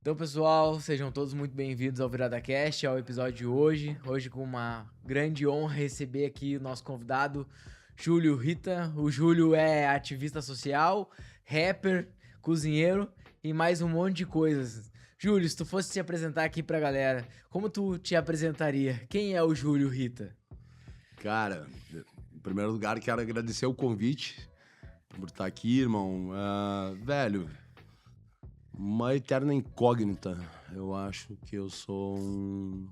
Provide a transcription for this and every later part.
Então, pessoal, sejam todos muito bem-vindos ao Virada Cast, ao episódio de hoje. Hoje, com uma grande honra, receber aqui o nosso convidado, Júlio Rita. O Júlio é ativista social, rapper, cozinheiro e mais um monte de coisas. Júlio, se tu fosse te apresentar aqui pra galera, como tu te apresentaria? Quem é o Júlio Rita? Cara, em primeiro lugar, quero agradecer o convite por estar aqui, irmão. Velho, uma eterna incógnita. Eu acho que eu sou um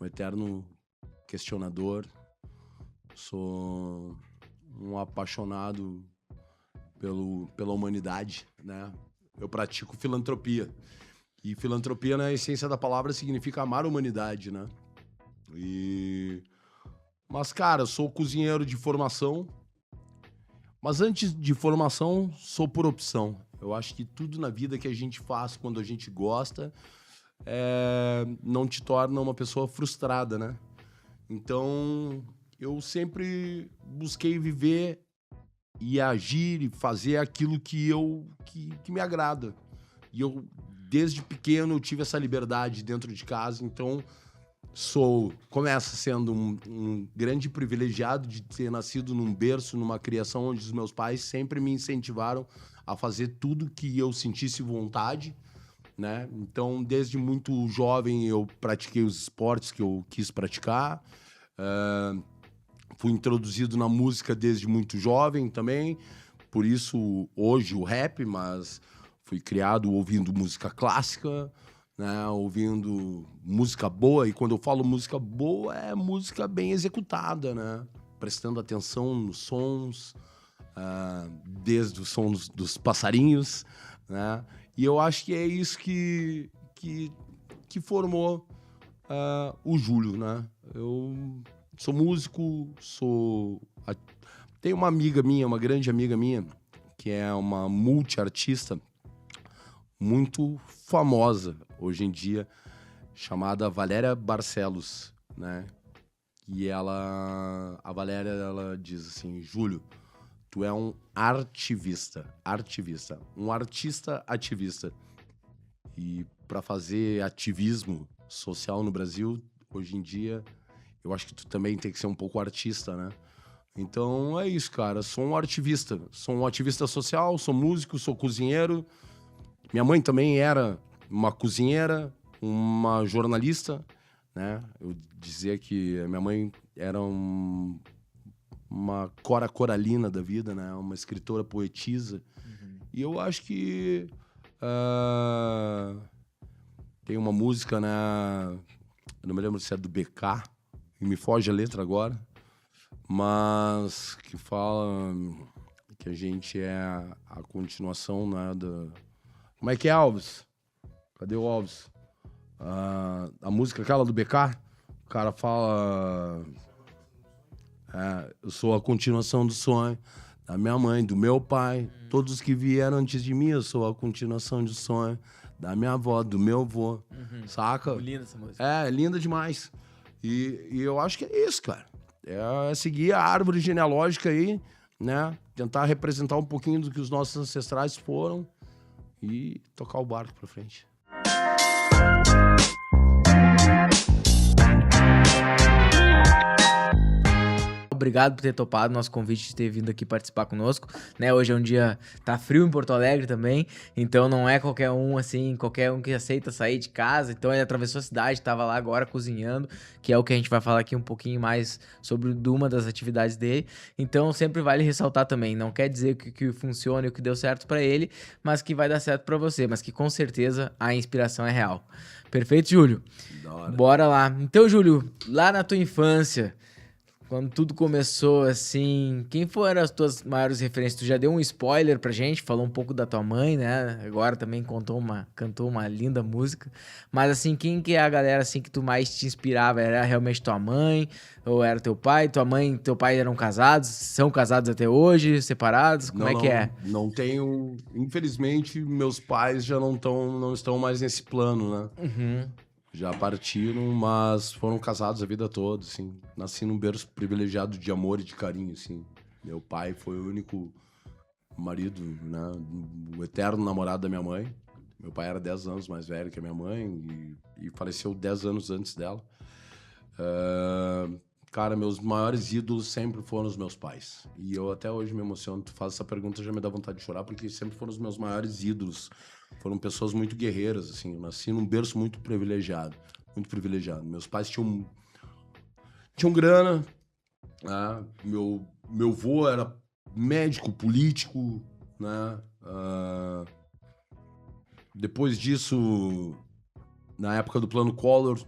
eterno questionador. Sou um apaixonado pela humanidade, né? Eu pratico filantropia. E filantropia, na essência da palavra, significa amar a humanidade, né? Mas, cara, eu sou cozinheiro de formação. Mas antes de formação, sou por opção. Eu acho que tudo na vida que a gente faz quando a gente gosta não te torna uma pessoa frustrada, né? Então, eu sempre busquei viver e agir e fazer aquilo que me agrada. E eu, desde pequeno, eu tive essa liberdade dentro de casa. Então, começa sendo um grande privilegiado de ter nascido num berço, numa criação onde os meus pais sempre me incentivaram a fazer tudo que eu sentisse vontade, né? Então, desde muito jovem, eu pratiquei os esportes que eu quis praticar. Fui introduzido na música desde muito jovem também. Por isso, hoje, o rap, mas fui criado ouvindo música clássica, né, ouvindo música boa, e quando eu falo música boa, é música bem executada, né? Prestando atenção nos sons, desde os sons dos passarinhos, né? E eu acho que é isso que formou o Júlio, né? Eu sou músico, tenho uma amiga minha, uma grande amiga minha, que é uma multiartista muito famosa hoje em dia, chamada Valéria Barcelos, né? E a Valéria, ela diz assim: Júlio, tu é um artivista, um artista ativista. E para fazer ativismo social no Brasil, hoje em dia, eu acho que tu também tem que ser um pouco artista, né? Então é isso, cara. Sou um ativista social, sou músico, sou cozinheiro. Minha mãe também era uma cozinheira, uma jornalista, né? Eu dizia que a minha mãe era uma Cora Coralina da vida, né? Uma escritora poetisa. Uhum. E eu acho que tem uma música, né? Eu não me lembro se é do BK, e me foge a letra agora, mas que fala que a gente é a continuação, né, Como é que é, Alves? Cadê o Alves? A música aquela do BK, o cara fala... eu sou a continuação do sonho da minha mãe, do meu pai. Todos que vieram antes de mim, eu sou a continuação do sonho da minha avó, do meu avô. Saca? Muito linda essa música. É linda demais. E eu acho que é isso, cara. É seguir a árvore genealógica aí, né? Tentar representar um pouquinho do que os nossos ancestrais foram e tocar o barco pra frente. Obrigado por ter topado nosso convite de ter vindo aqui participar conosco, né? Hoje é um dia, tá frio em Porto Alegre também, então não é qualquer um que aceita sair de casa. Então ele atravessou a cidade, tava lá agora cozinhando, que é o que a gente vai falar aqui um pouquinho mais sobre uma das atividades dele. Então sempre vale ressaltar também, não quer dizer que funcione, o que deu certo pra ele, mas que vai dar certo pra você, mas que com certeza a inspiração é real. Perfeito, Júlio? Da hora. Bora lá. Então, Júlio, lá na tua infância, quando tudo começou, assim, quem foram as tuas maiores referências? Tu já deu um spoiler pra gente, falou um pouco da tua mãe, né? Agora também cantou uma linda música. Mas, assim, quem que é a galera, assim, que tu mais te inspirava? Era realmente tua mãe? Ou era teu pai? Tua mãe e teu pai eram casados? São casados até hoje? Separados? Como é que é? Não tenho... Infelizmente, meus pais já não estão mais nesse plano, né? Uhum. Já partiram, mas foram casados a vida toda, assim. Nasci num berço privilegiado de amor e de carinho, assim. Meu pai foi o único marido, né? O eterno namorado da minha mãe. Meu pai era 10 anos mais velho que a minha mãe e faleceu 10 anos antes dela. Cara, meus maiores ídolos sempre foram os meus pais. E eu até hoje me emociono. Tu faz essa pergunta, já me dá vontade de chorar, porque sempre foram os meus maiores ídolos. Foram pessoas muito guerreiras, assim. Eu nasci num berço muito privilegiado. Muito privilegiado. Meus pais tinham grana. Né? Meu avô era médico, político, né? Depois disso, na época do Plano Collor,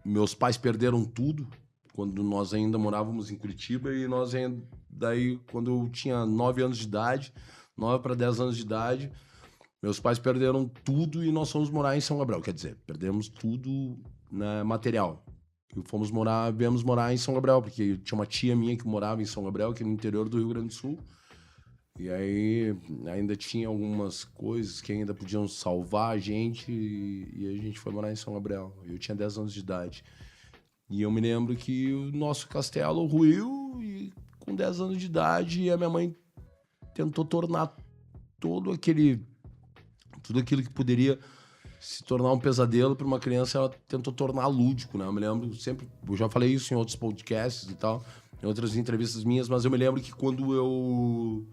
meus pais perderam tudo, quando nós ainda morávamos em Curitiba, e daí, quando eu tinha 9 anos de idade, 9 para 10 anos de idade, meus pais perderam tudo e nós fomos morar em São Gabriel. Quer dizer, perdemos tudo, né, material. E viemos morar em São Gabriel, porque tinha uma tia minha que morava em São Gabriel, aqui no interior do Rio Grande do Sul. E aí ainda tinha algumas coisas que ainda podiam salvar a gente e a gente foi morar em São Gabriel. Eu tinha 10 anos de idade. E eu me lembro que o nosso castelo ruiu e com 10 anos de idade a minha mãe tentou tornar tudo aquilo que poderia se tornar um pesadelo para uma criança, ela tentou tornar lúdico, né? Eu me lembro sempre, eu já falei isso em outros podcasts e tal, em outras entrevistas minhas, mas eu me lembro que quando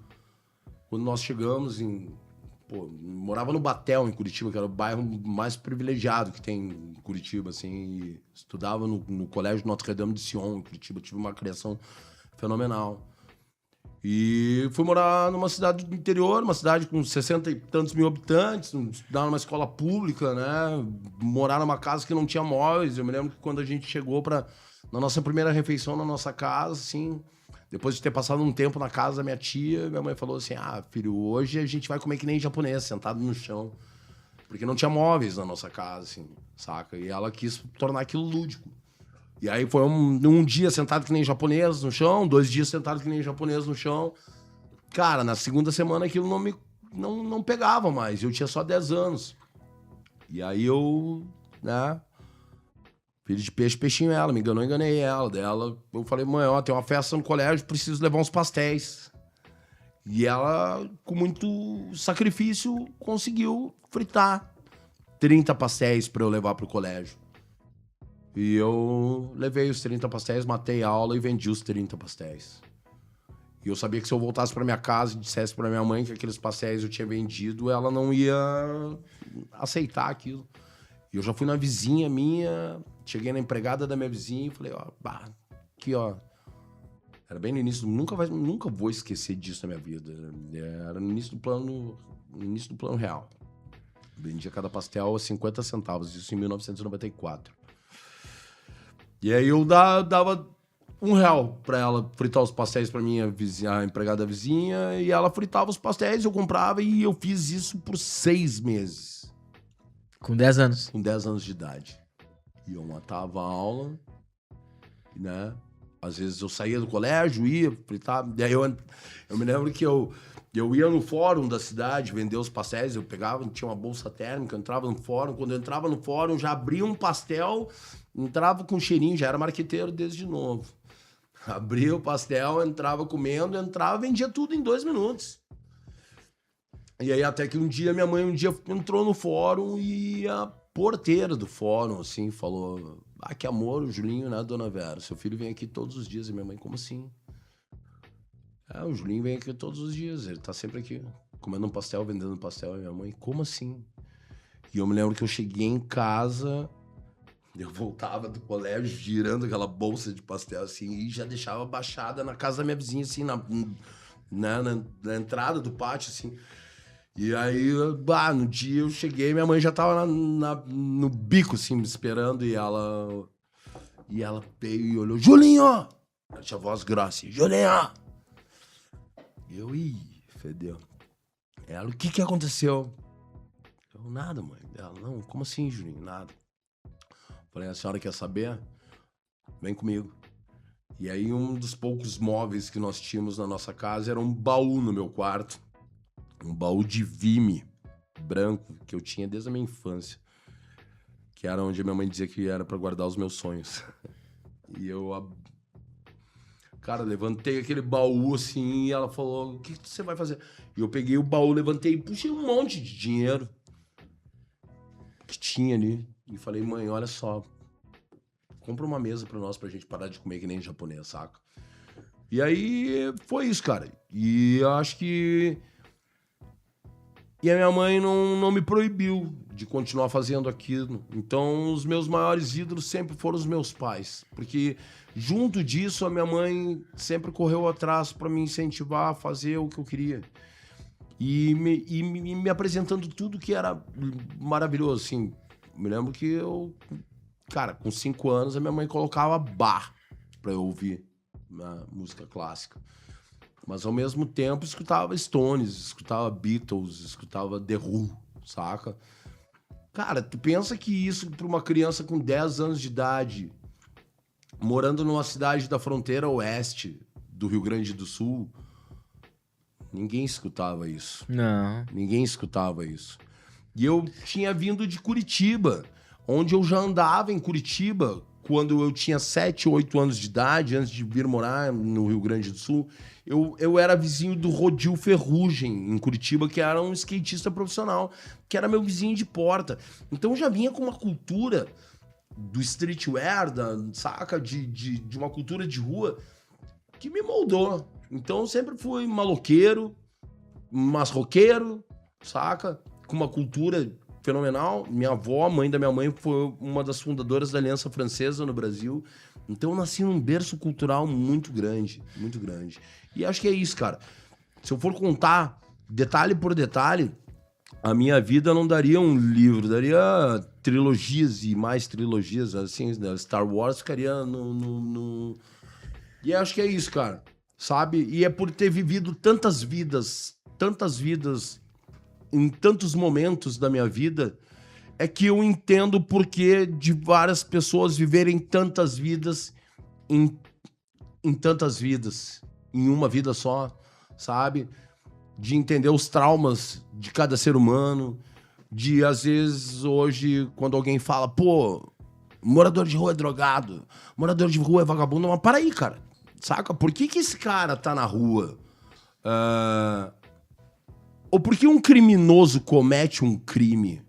nós chegamos morava no Batel, em Curitiba, que era o bairro mais privilegiado que tem em Curitiba, assim, e estudava no Colégio Notre-Dame de Sion, em Curitiba, tive uma criação fenomenal. E fui morar numa cidade do interior, uma cidade com 60 e tantos mil habitantes, estudar numa escola pública, né? Morar numa casa que não tinha móveis. Eu me lembro que quando a gente chegou na nossa primeira refeição na nossa casa, assim, depois de ter passado um tempo na casa da minha tia, minha mãe falou assim, filho, hoje a gente vai comer que nem japonês, sentado no chão. Porque não tinha móveis na nossa casa, assim, saca? E ela quis tornar aquilo lúdico. E aí foi um dia sentado que nem japonês no chão, 2 dias sentado que nem japonês no chão. Cara, na segunda semana aquilo não pegava mais, eu tinha só 10 anos. E aí eu, né... Filho de peixe, peixinho ela. Me enganou, enganei ela. Eu falei, mãe, ó, tem uma festa no colégio, preciso levar uns pastéis. E ela, com muito sacrifício, conseguiu fritar 30 pastéis pra eu levar pro colégio. E eu levei os 30 pastéis, matei a aula e vendi os 30 pastéis. E eu sabia que se eu voltasse pra minha casa e dissesse pra minha mãe que aqueles pastéis eu tinha vendido, ela não ia aceitar aquilo. E eu já fui na vizinha minha, cheguei na empregada da minha vizinha e falei, aqui, ó. Era bem no início, nunca vou esquecer disso na minha vida. Era no início do plano real. Vendia cada pastel a 50 centavos, isso em 1994. E aí eu dava R$1 pra ela fritar os pastéis pra minha vizinha, a empregada da vizinha, e ela fritava os pastéis, eu comprava e eu fiz isso por 6 meses. Com 10 anos. Com 10 anos de idade. E eu matava a aula, né? Às vezes eu saía do colégio, ia fritar. Daí eu me lembro que eu ia no fórum da cidade vender os pastéis, eu pegava, tinha uma bolsa térmica, entrava no fórum. Quando eu entrava no fórum, já abria um pastel, entrava com cheirinho, já era marqueteiro desde novo. Abria o pastel, entrava comendo, vendia tudo em 2 minutos. E aí até que minha mãe entrou no fórum e a porteira do fórum, assim, falou, que amor, o Julinho, né, dona Vera? Seu filho vem aqui todos os dias. E minha mãe, como assim? O Julinho vem aqui todos os dias, ele tá sempre aqui, comendo um pastel, vendendo pastel. E minha mãe, como assim? E eu me lembro que eu cheguei em casa, eu voltava do colégio girando aquela bolsa de pastel, assim, e já deixava baixada na casa da minha vizinha, assim, na entrada do pátio, assim. E aí, no dia eu cheguei, minha mãe já tava no bico, assim, me esperando, e ela veio e olhou, Julinho! Ela tinha voz grossa, Julinho! E eu, fedeu. Ela, o que aconteceu? Eu, nada, mãe. Ela, não, como assim, Julinho? Nada. Falei, a senhora quer saber? Vem comigo. E aí, um dos poucos móveis que nós tínhamos na nossa casa era um baú no meu quarto. Um baú de vime branco que eu tinha desde a minha infância. Que era onde a minha mãe dizia que era pra guardar os meus sonhos. E eu, cara, levantei aquele baú assim e ela falou, o que você vai fazer? E eu peguei o baú, levantei e puxei um monte de dinheiro. caixinha ali e falei, mãe, olha só, compra uma mesa pra nós, pra gente parar de comer que nem japonês, saca? E aí foi isso, cara. E eu acho que... E a minha mãe não me proibiu de continuar fazendo aquilo. Então, os meus maiores ídolos sempre foram os meus pais. Porque, junto disso, a minha mãe sempre correu atrás para me incentivar a fazer o que eu queria. E me apresentando tudo que era maravilhoso, assim. Me lembro que eu... Cara, com 5 anos, a minha mãe colocava bar para eu ouvir a música clássica. Mas, ao mesmo tempo, escutava Stones, escutava Beatles, escutava The Who, saca? Cara, tu pensa que isso pra uma criança com 10 anos de idade, morando numa cidade da fronteira oeste do Rio Grande do Sul, ninguém escutava isso. Não. Ninguém escutava isso. E eu tinha vindo de Curitiba, onde eu já andava em Curitiba quando eu tinha 7, 8 anos de idade, antes de vir morar no Rio Grande do Sul. Eu era vizinho do Rodil Ferrugem, em Curitiba, que era um skatista profissional, que era meu vizinho de porta. Então eu já vinha com uma cultura do streetwear, saca? De uma cultura de rua que me moldou. Então eu sempre fui maloqueiro, mas roqueiro, saca? Com uma cultura fenomenal. Minha avó, mãe da minha mãe, foi uma das fundadoras da Aliança Francesa no Brasil. Então eu nasci num berço cultural muito grande, muito grande. E acho que é isso, cara. Se eu for contar detalhe por detalhe, a minha vida não daria um livro, daria trilogias e mais trilogias, assim, né? Star Wars ficaria no... E acho que é isso, cara, sabe? E é por ter vivido tantas vidas em tantos momentos da minha vida, é que eu entendo o porquê de várias pessoas viverem tantas vidas em tantas vidas, em uma vida só, sabe? De entender os traumas de cada ser humano, de, às vezes, hoje, quando alguém fala, pô, morador de rua é drogado, morador de rua é vagabundo, mas para aí, cara, saca? Por que esse cara tá na rua? Ou por que um criminoso comete um crime?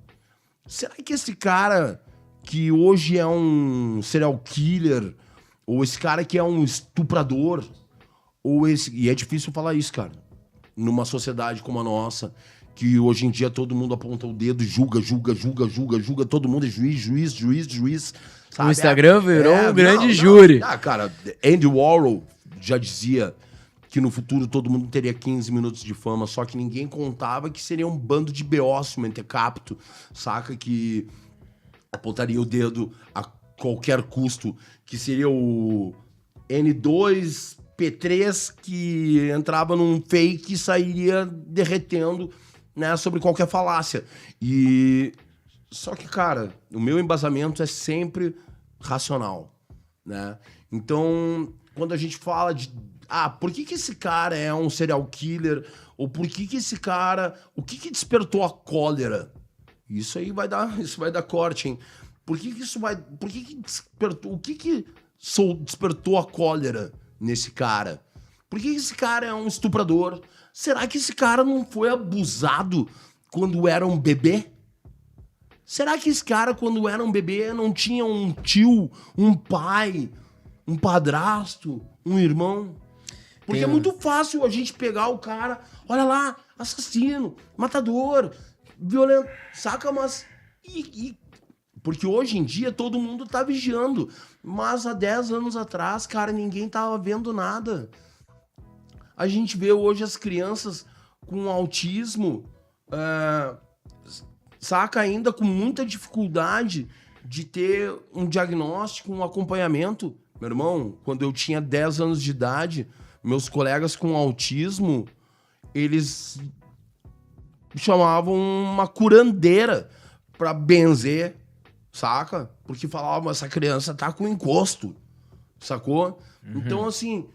Será que esse cara que hoje é um serial killer, ou esse cara que é um estuprador, ou esse... E é difícil falar isso, cara. Numa sociedade como a nossa, que hoje em dia todo mundo aponta o dedo, julga, todo mundo é juiz. Sabe? O Instagram virou um grande júri. Cara, Andy Warhol já dizia que no futuro todo mundo teria 15 minutos de fama, só que ninguém contava que seria um bando de beócio, mentecapto, saca? Que apontaria o dedo a qualquer custo, que seria o N2P3 que entrava num fake e sairia derretendo, né, sobre qualquer falácia. E só que, cara, o meu embasamento é sempre racional, né? Então, quando a gente fala de por que esse cara é um serial killer? Ou por que esse cara... O que despertou a cólera? Isso aí vai dar corte, hein? Por que isso vai... Por que despertou... O que despertou a cólera nesse cara? Por que esse cara é um estuprador? Será que esse cara não foi abusado quando era um bebê? Será que esse cara, quando era um bebê, não tinha um tio, um pai, um padrasto, um irmão? Porque é muito fácil a gente pegar o cara, olha lá, assassino, matador, violento, saca? Mas... Porque hoje em dia todo mundo tá vigiando. Mas há 10 anos atrás, cara, ninguém tava vendo nada. A gente vê hoje as crianças com autismo, saca? Ainda com muita dificuldade de ter um diagnóstico, um acompanhamento. Meu irmão, quando eu tinha 10 anos de idade... Meus colegas com autismo, eles chamavam uma curandeira pra benzer, saca? Porque falavam, essa criança tá com encosto, sacou? Uhum. Então, assim...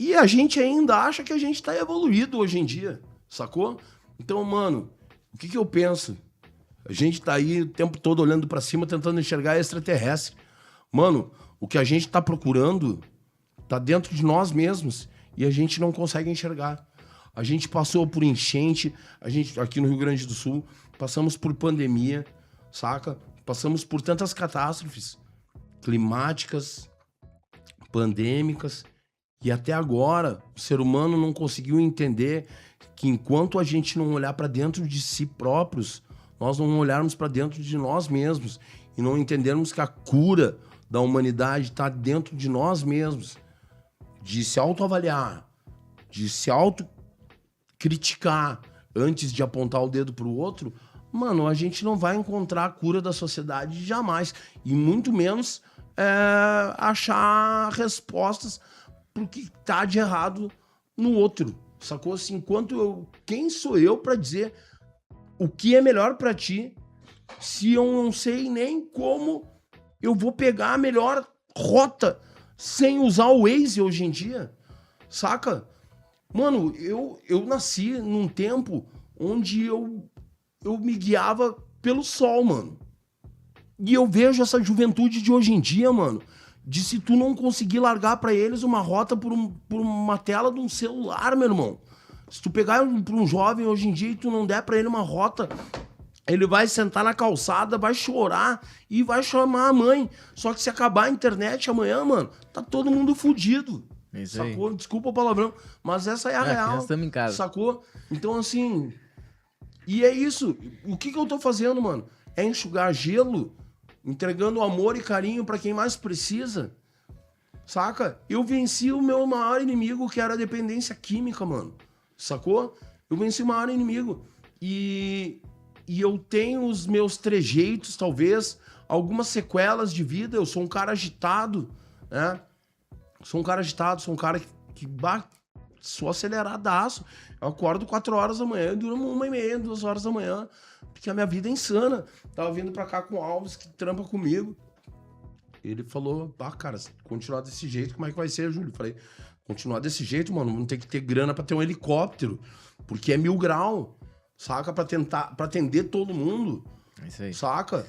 E a gente ainda acha que a gente tá evoluído hoje em dia, sacou? Então, mano, o que eu penso? A gente tá aí o tempo todo olhando pra cima, tentando enxergar extraterrestre. Mano, o que a gente tá procurando... tá dentro de nós mesmos e a gente não consegue enxergar. A gente passou por enchente, a gente aqui no Rio Grande do Sul, passamos por pandemia, saca? Passamos por tantas catástrofes climáticas, pandêmicas, e até agora o ser humano não conseguiu entender que enquanto a gente não olhar para dentro de si próprios, nós não olharmos para dentro de nós mesmos e não entendermos que a cura da humanidade está dentro de nós mesmos, de se autoavaliar, de se autocriticar antes de apontar o dedo pro outro, mano, a gente não vai encontrar a cura da sociedade jamais. E muito menos achar respostas pro que tá de errado no outro. Sacou? Assim, quem sou eu pra dizer o que é melhor pra ti se eu não sei nem como eu vou pegar a melhor rota sem usar o Waze hoje em dia? Saca? Mano, eu nasci num tempo onde eu me guiava pelo sol, mano. E eu vejo essa juventude de hoje em dia, mano, de se tu não conseguir largar pra eles uma rota por uma tela de um celular, meu irmão. Se tu pegar pra um jovem hoje em dia e tu não der pra ele uma rota, ele vai sentar na calçada, vai chorar e vai chamar a mãe. Só que se acabar a internet amanhã, mano, tá todo mundo fudido. Isso sacou? aí. Desculpa o palavrão, mas essa é a real. Nós estamos em casa. Sacou? Então, assim... E é isso. O que eu tô fazendo, mano? É enxugar gelo, entregando amor e carinho pra quem mais precisa. Saca? Eu venci o meu maior inimigo, que era a dependência química, mano. Sacou? Eu venci o maior inimigo. E eu tenho os meus trejeitos, talvez, algumas sequelas de vida. Eu sou um cara agitado, né? Sou um cara agitado, sou um cara que sou aceleradaço. Eu acordo 4 horas da manhã, eu durmo 1h30, 2 horas da manhã, porque a minha vida é insana. Tava vindo pra cá com o Alves, que trampa comigo. Ele falou, cara, se continuar desse jeito, como é que vai ser, Júlio? Eu falei, continuar desse jeito, mano, vamos ter que ter grana pra ter um helicóptero, porque é 1000 graus, saca? Pra atender todo mundo, É isso aí. saca?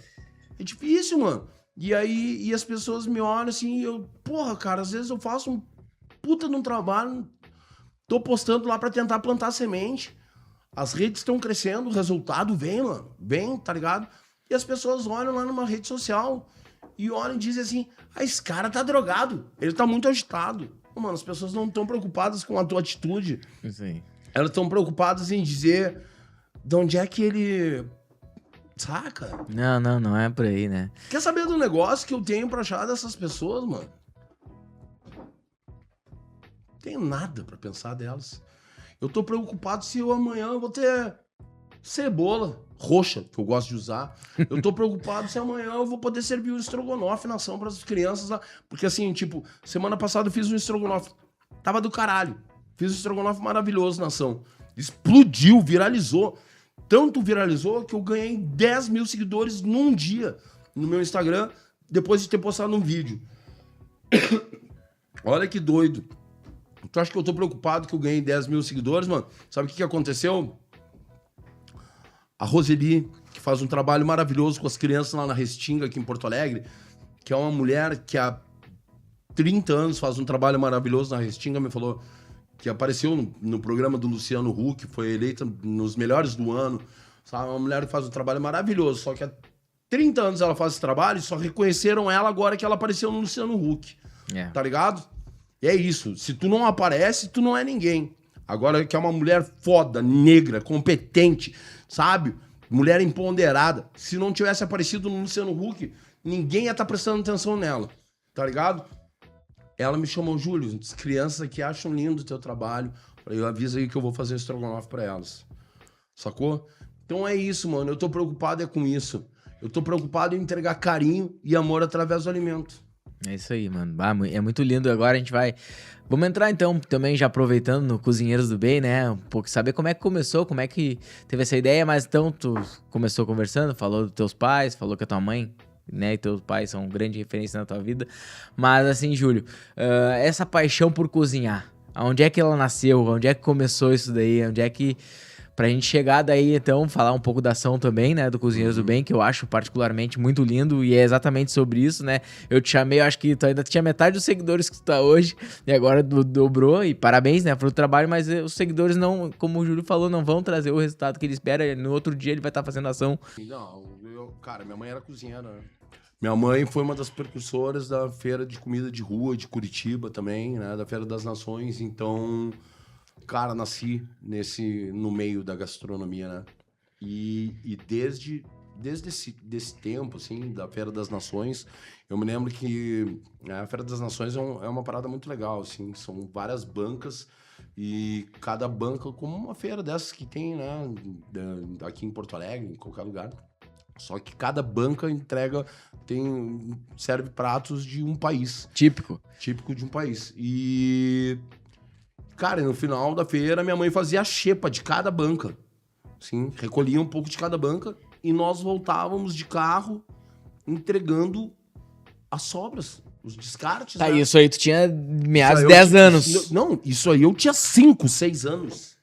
É difícil, mano. E aí, as pessoas me olham assim, e eu, porra, cara, às vezes eu faço um puta de um trabalho, tô postando lá pra tentar plantar semente. As redes estão crescendo, o resultado vem, mano. Vem, tá ligado? E as pessoas olham lá numa rede social e olham e dizem assim, esse cara tá drogado, ele tá muito agitado. Mano, as pessoas não estão preocupadas com a tua atitude. Isso aí. Elas estão preocupadas em dizer de onde é que ele... Saca? Não é por aí, né? Quer saber do negócio que eu tenho pra achar dessas pessoas, mano? Não tenho nada pra pensar delas. Eu tô preocupado se eu amanhã vou ter cebola roxa, que eu gosto de usar. Eu tô preocupado se amanhã eu vou poder servir o estrogonofe na ação pras crianças lá. Porque assim, tipo, semana passada eu fiz um estrogonofe. Tava do caralho. Fiz um estrogonofe maravilhoso na ação. Explodiu, viralizou. Tanto viralizou que eu ganhei 10 mil seguidores num dia no meu Instagram, depois de ter postado um vídeo. Olha que doido. Tu acha que eu tô preocupado que eu ganhei 10 mil seguidores, mano? Sabe o que aconteceu? A Roseli, que faz um trabalho maravilhoso com as crianças lá na Restinga, aqui em Porto Alegre, que é uma mulher que há 30 anos faz um trabalho maravilhoso na Restinga, me falou que apareceu no programa do Luciano Huck, foi eleita nos melhores do ano, sabe? Uma mulher que faz um trabalho maravilhoso, só que há 30 anos ela faz esse trabalho e só reconheceram ela agora que ela apareceu no Luciano Huck, tá ligado? E é isso, se tu não aparece, tu não é ninguém. Agora que é uma mulher foda, negra, competente, sabe? Mulher empoderada. Se não tivesse aparecido no Luciano Huck, ninguém ia estar prestando atenção nela, tá ligado? Ela me chamou, Júlio, as crianças aqui acham lindo o teu trabalho. Eu aviso aí que eu vou fazer um estrogonofe pra elas. Sacou? Então é isso, mano. Eu tô preocupado com isso. Eu tô preocupado em entregar carinho e amor através do alimento. É isso aí, mano. É muito lindo. Agora a gente vai... Vamos entrar então também, já aproveitando no Cozinheiros do Bem, né? Um pouco saber como é que começou, como é que teve essa ideia. Mas então tu começou conversando, falou dos teus pais, falou que a tua mãe, né, e teus pais são grande referência na tua vida. Mas assim, Júlio, essa paixão por cozinhar, onde é que ela nasceu? Onde é que começou isso daí? Onde é que... Pra gente chegar daí, então, falar um pouco da ação também, né, do Cozinheiros do Bem, que eu acho particularmente muito lindo, e é exatamente sobre isso, né? Eu te chamei, eu acho que tu ainda tinha metade dos seguidores que tu tá hoje, e agora dobrou, e parabéns, né, pelo trabalho, mas os seguidores não, como o Júlio falou, não vão trazer o resultado que ele espera, no outro dia ele vai estar fazendo ação. Não, Cara, minha mãe era cozinheira, né? Minha mãe foi uma das precursoras da feira de comida de rua de Curitiba também, né? Da Feira das Nações. Então, cara, nasci no meio da gastronomia, né? E desde desse tempo, assim, da Feira das Nações, eu me lembro que a Feira das Nações é uma parada muito legal, assim. São várias bancas e cada banca, como uma feira dessas que tem, né? Aqui em Porto Alegre, em qualquer lugar. Só que cada banca serve pratos de um país. Típico de um país. E, cara, no final da feira, minha mãe fazia a xepa de cada banca. Assim, recolhia um pouco de cada banca e nós voltávamos de carro entregando as sobras, os descartes. Tá, né? isso aí tu tinha meados de 10 anos. Não, isso aí eu tinha 5, 6 anos.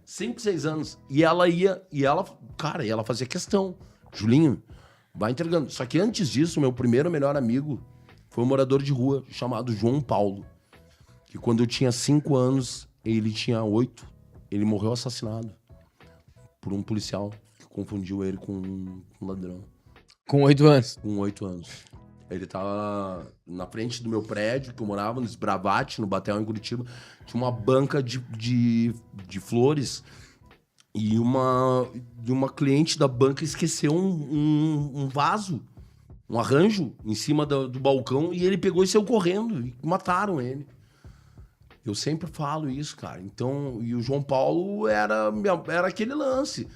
5, 6 anos. E ela fazia questão. Julinho, vai entregando. Só que antes disso, meu primeiro melhor amigo foi um morador de rua chamado João Paulo. Que quando eu tinha 5 anos, ele tinha 8. Ele morreu assassinado por um policial que confundiu ele com um ladrão. Com 8 anos? Com 8 anos. Ele tava na frente do meu prédio, que eu morava, no Esbravate, no Batel, em Curitiba. Tinha uma banca de flores. E uma cliente da banca esqueceu um vaso, um arranjo em cima do balcão e ele pegou e saiu correndo e mataram ele. Eu sempre falo isso, cara. Então, e o João Paulo era aquele lance.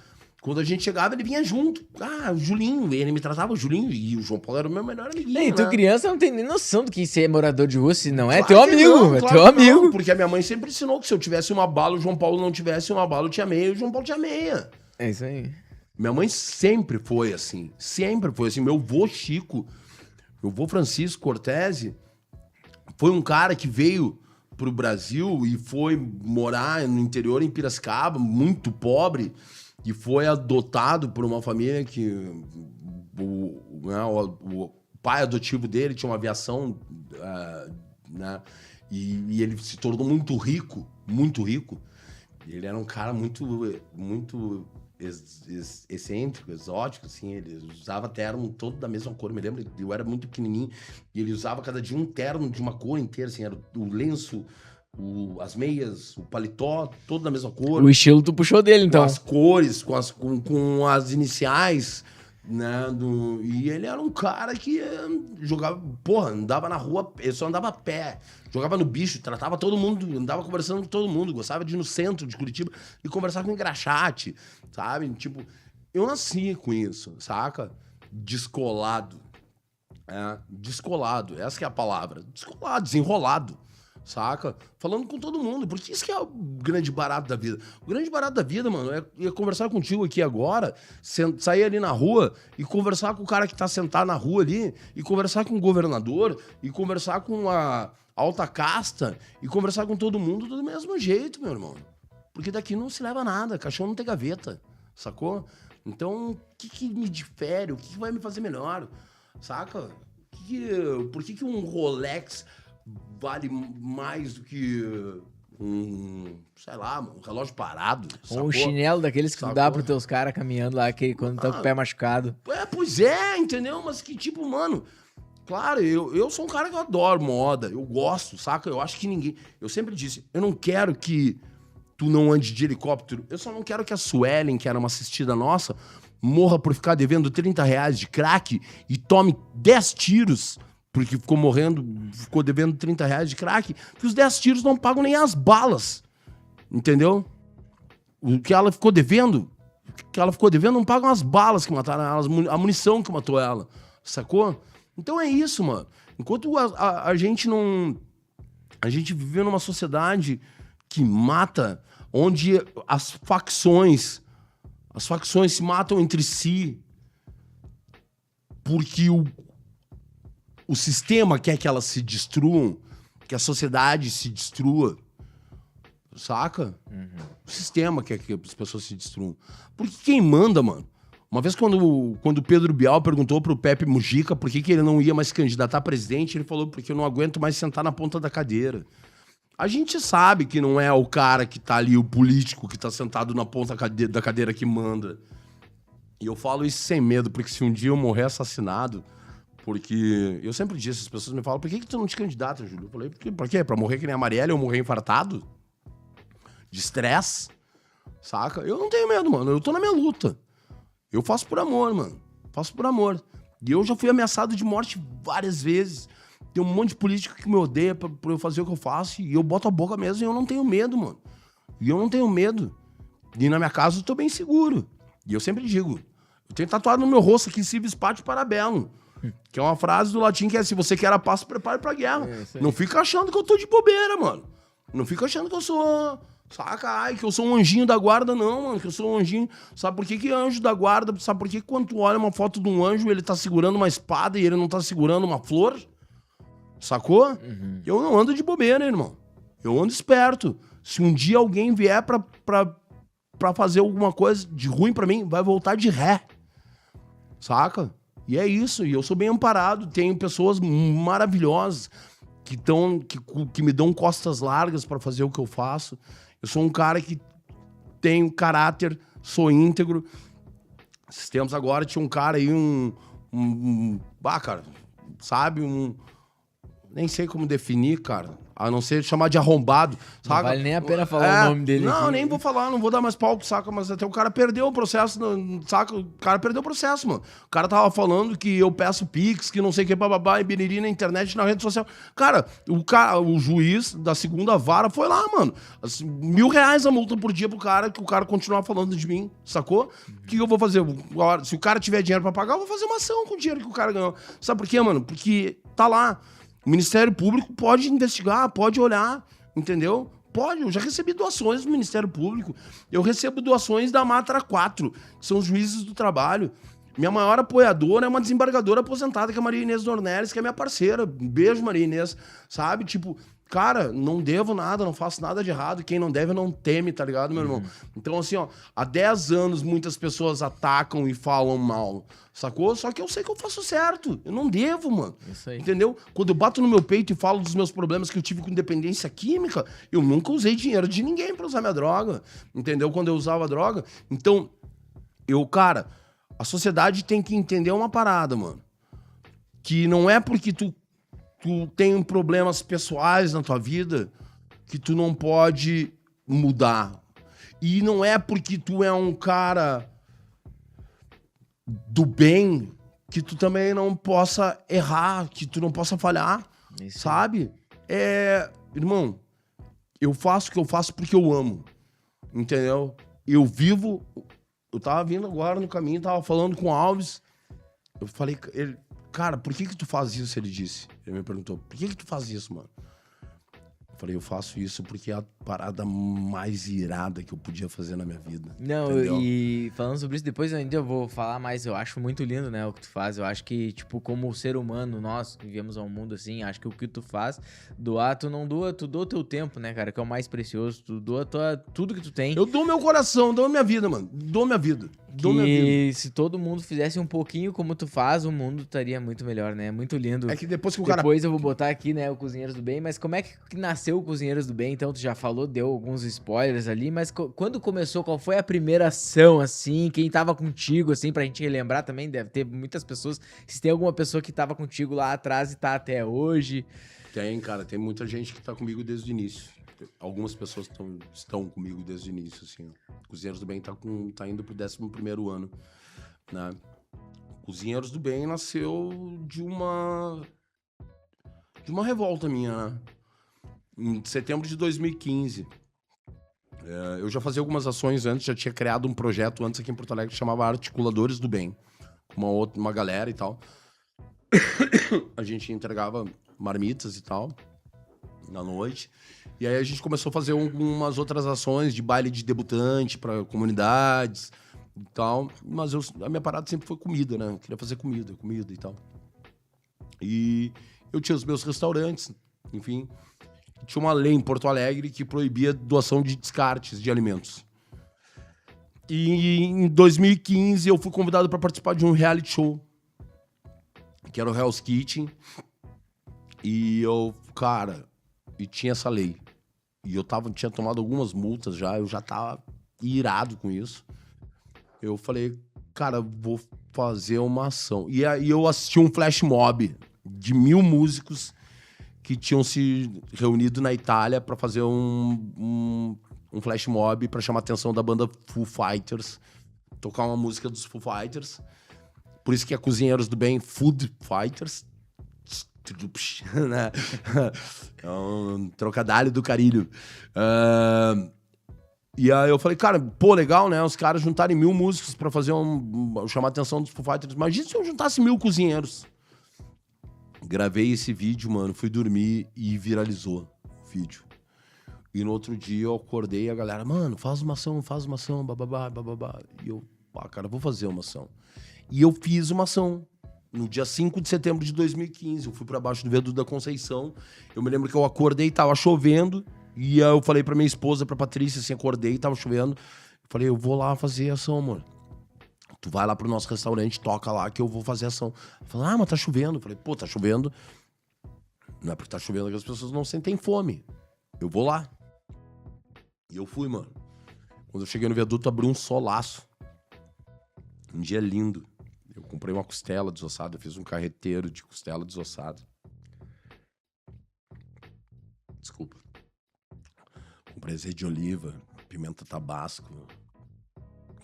Quando a gente chegava, ele vinha junto. Ah, o Julinho, ele me tratava o Julinho e o João Paulo era o meu melhor amiguinho. E tu, né? Criança, não tem nem noção do que ser morador de rua, se não é Claro teu que amigo, não, é claro teu que amigo. não, porque a minha mãe sempre ensinou que se eu tivesse uma bala, o João Paulo não tivesse uma bala, eu tinha meia, e o João Paulo tinha meia. É isso aí. Minha mãe sempre foi assim. Sempre foi assim. Meu vô Chico, meu vô Francisco Cortese, foi um cara que veio pro Brasil e foi morar no interior, em Piracicaba, muito pobre, e foi adotado por uma família que o pai adotivo dele tinha uma aviação, né? E ele se tornou muito rico, muito rico. Ele era um cara muito excêntrico, exótico, assim. Ele usava terno todo da mesma cor. Eu me lembro, eu era muito pequenininho e ele usava cada dia um terno de uma cor inteira, assim. Era o lenço, as meias, o paletó, todo da mesma cor. O estilo tu puxou dele, então. Com as cores, com as iniciais, né? E ele era um cara que jogava, andava na rua, ele só andava a pé, jogava no bicho, tratava todo mundo, andava conversando com todo mundo, gostava de ir no centro de Curitiba e conversar com engraxate, sabe? Tipo, eu nasci com isso, saca? Descolado. Descolado, essa que é a palavra. Descolado, desenrolado. Saca? Falando com todo mundo, porque isso que é o grande barato da vida. O grande barato da vida, mano, é conversar contigo aqui agora, sair ali na rua e conversar com o cara que tá sentado na rua ali, e conversar com o governador, e conversar com a alta casta, e conversar com todo mundo do mesmo jeito, meu irmão. Porque daqui não se leva nada, cachorro não tem gaveta, sacou? Então, o que me difere? O que vai me fazer melhor? Saca? Por que um Rolex vale mais do que sei lá, um relógio parado? Ou um chinelo daqueles que tu dá pros teus caras caminhando lá, quando tá com o pé machucado. Pois é, entendeu? Mas que tipo, mano... Claro, eu sou um cara que eu adoro moda, eu gosto, saca? Eu acho que ninguém... Eu sempre disse, eu não quero que tu não ande de helicóptero, eu só não quero que a Suelen, que era uma assistida nossa, morra por ficar devendo R$30 de crack e tome 10 tiros... porque ficou devendo R$30 de crack, que os 10 tiros não pagam nem as balas, entendeu? O que ela ficou devendo não pagam as balas que mataram ela, a munição que matou ela, sacou? Então é isso, mano. Enquanto a gente não... A gente vive numa sociedade que mata, onde as facções se matam entre si, porque o sistema quer que elas se destruam, que a sociedade se destrua, saca? Uhum. O sistema quer que as pessoas se destruam. Porque quem manda, mano? Uma vez quando o Pedro Bial perguntou pro Pepe Mujica por que ele não ia mais se candidatar a presidente, ele falou, porque eu não aguento mais sentar na ponta da cadeira. A gente sabe que não é o cara que tá ali, o político que tá sentado na ponta da cadeira que manda. E eu falo isso sem medo, porque se um dia eu morrer assassinado, porque eu sempre disse, as pessoas me falam, por que tu não te candidata, Júlio? Eu falei, pra quê? Pra morrer que nem a Marielle ou morrer infartado? De estresse? Saca? Eu não tenho medo, mano. Eu tô na minha luta. Eu faço por amor, mano. Faço por amor. E eu já fui ameaçado de morte várias vezes. Tem um monte de político que me odeia por eu fazer o que eu faço. E eu boto a boca mesmo e eu não tenho medo, mano. E eu não tenho medo. E na minha casa eu tô bem seguro. E eu sempre digo, eu tenho tatuado no meu rosto aqui, civis pacem para bellum. Que é uma frase do latim que é, se você quer a paz, prepare pra guerra. Não fica achando que eu tô de bobeira, mano. Não fica achando que eu sou... Saca? Ai, que eu sou um anjinho da guarda, não, mano. Que eu sou um anjinho... Sabe por que anjo da guarda? Sabe por que quando tu olha uma foto de um anjo, ele tá segurando uma espada e ele não tá segurando uma flor? Sacou? Uhum. Eu não ando de bobeira, irmão. Eu ando esperto. Se um dia alguém vier pra fazer alguma coisa de ruim pra mim, vai voltar de ré. Saca? E é isso. E eu sou bem amparado. Tenho pessoas maravilhosas que me dão costas largas pra fazer o que eu faço. Eu sou um cara que tenho caráter, sou íntegro. Esses tempos agora tinha um cara aí, cara, sabe? Nem sei como definir, cara. A não ser chamar de arrombado, saca? Não vale nem a pena falar o nome dele. Não, aqui. Nem vou falar, não vou dar mais palco, saca? Mas até o cara perdeu o processo, saca? O cara perdeu o processo, mano. O cara tava falando que eu peço pix, que não sei o que, bababá, e biriri na internet, na rede social. Cara, o juiz da segunda vara foi lá, mano. Assim, R$1.000 a multa por dia pro cara, que o cara continuar falando de mim, sacou? O que eu vou fazer? Se o cara tiver dinheiro pra pagar, eu vou fazer uma ação com o dinheiro que o cara ganhou. Sabe por quê, mano? Porque tá lá. O Ministério Público pode investigar, pode olhar, entendeu? Pode, eu já recebi doações do Ministério Público. Eu recebo doações da Matra 4, que são os juízes do trabalho. Minha maior apoiadora é uma desembargadora aposentada, que é a Maria Inês Dornelles, que é minha parceira. Um beijo, Maria Inês. Sabe? Tipo, cara, não devo nada, não faço nada de errado. Quem não deve não teme, tá ligado, meu irmão? Então, assim, ó, há 10 anos muitas pessoas atacam e falam mal, sacou? Só que eu sei que eu faço certo. Eu não devo, mano. Isso aí. Entendeu? Quando eu bato no meu peito e falo dos meus problemas que eu tive com dependência química, eu nunca usei dinheiro de ninguém pra usar minha droga. Entendeu? Quando eu usava droga. Então, cara, a sociedade tem que entender uma parada, mano. Que não é porque tu tem problemas pessoais na tua vida que tu não pode mudar. E não é porque tu é um cara do bem que tu também não possa errar, que tu não possa falhar, isso. Sabe? Irmão, eu faço o que eu faço porque eu amo, entendeu? Eu tava vindo agora no caminho, tava falando com o Alves, eu falei, cara, por que tu faz isso? Ele disse. Ele me perguntou, por que tu faz isso, mano? Eu falei, eu faço isso porque é a parada mais irada que eu podia fazer na minha vida. Não, entendeu? E falando sobre isso, depois ainda eu vou falar mais, eu acho muito lindo, né, o que tu faz. Eu acho que, tipo, como ser humano, nós que vivemos ao mundo assim, acho que o que tu faz, tu não doa, tu doa o teu tempo, né, cara, que é o mais precioso, tu doa tudo que tu tem. Eu dou meu coração, dou minha vida, mano, dou minha vida. Que se todo mundo fizesse um pouquinho como tu faz, o mundo estaria muito melhor, né? Muito lindo. É que depois que Depois eu vou botar aqui, né, o Cozinheiros do Bem, mas como é que nasceu o Cozinheiros do Bem? Então tu já falou, deu alguns spoilers ali, mas quando começou, qual foi a primeira ação, assim? Quem tava contigo, assim, pra gente relembrar também? Deve ter muitas pessoas. Se tem alguma pessoa que tava contigo lá atrás e tá até hoje. Tem, cara, tem muita gente que tá comigo desde o início. Algumas pessoas estão comigo desde o início, assim. Cozinheiros do Bem tá indo pro 11º ano, né? Cozinheiros do Bem nasceu de uma revolta minha, né? Em setembro de 2015. Eu já fazia algumas ações antes, já tinha criado um projeto antes aqui em Porto Alegre que chamava Articuladores do Bem. Uma galera e tal. A gente entregava marmitas e tal na noite. E aí a gente começou a fazer algumas outras ações de baile de debutante para comunidades e tal. Mas a minha parada sempre foi comida, né? Eu queria fazer comida e tal. E eu tinha os meus restaurantes, enfim. Tinha uma lei em Porto Alegre que proibia doação de descartes de alimentos. E em 2015 eu fui convidado para participar de um reality show, que era o Hell's Kitchen. E e tinha essa lei. E eu tinha tomado algumas multas já, eu já tava irado com isso. Eu falei, cara, vou fazer uma ação. E aí eu assisti um flash mob de 1000 músicos que tinham se reunido na Itália para fazer um flash mob para chamar a atenção da banda Foo Fighters, tocar uma música dos Foo Fighters. Por isso que é Cozinheiros do Bem Food Fighters. Né? É um trocadilho do carilho. E aí eu falei, cara, pô, legal, né? Os caras juntarem 1000 músicos pra fazer chamar a atenção dos Foo Fighters. Imagina se eu juntasse 1000 cozinheiros. Gravei esse vídeo, mano, fui dormir e viralizou o vídeo. E no outro dia eu acordei e a galera, mano, faz uma ação, bababá, bababá. E eu, cara, vou fazer uma ação. E eu fiz uma ação. No dia 5 de setembro de 2015, eu fui pra baixo do viaduto da Conceição. Eu me lembro que eu acordei, tava chovendo. E aí eu falei pra minha esposa, pra Patrícia, assim, acordei, tava chovendo. Eu falei, eu vou lá fazer ação, amor. Tu vai lá pro nosso restaurante, toca lá que eu vou fazer ação. Ela falou, mas tá chovendo. Eu falei, pô, tá chovendo. Não é porque tá chovendo que as pessoas não sentem fome. Eu vou lá. E eu fui, mano. Quando eu cheguei no viaduto, abriu um solaço. Um dia lindo. Eu comprei uma costela desossada, eu fiz um carreteiro de costela desossada. Desculpa. Comprei azeite de oliva, pimenta tabasco.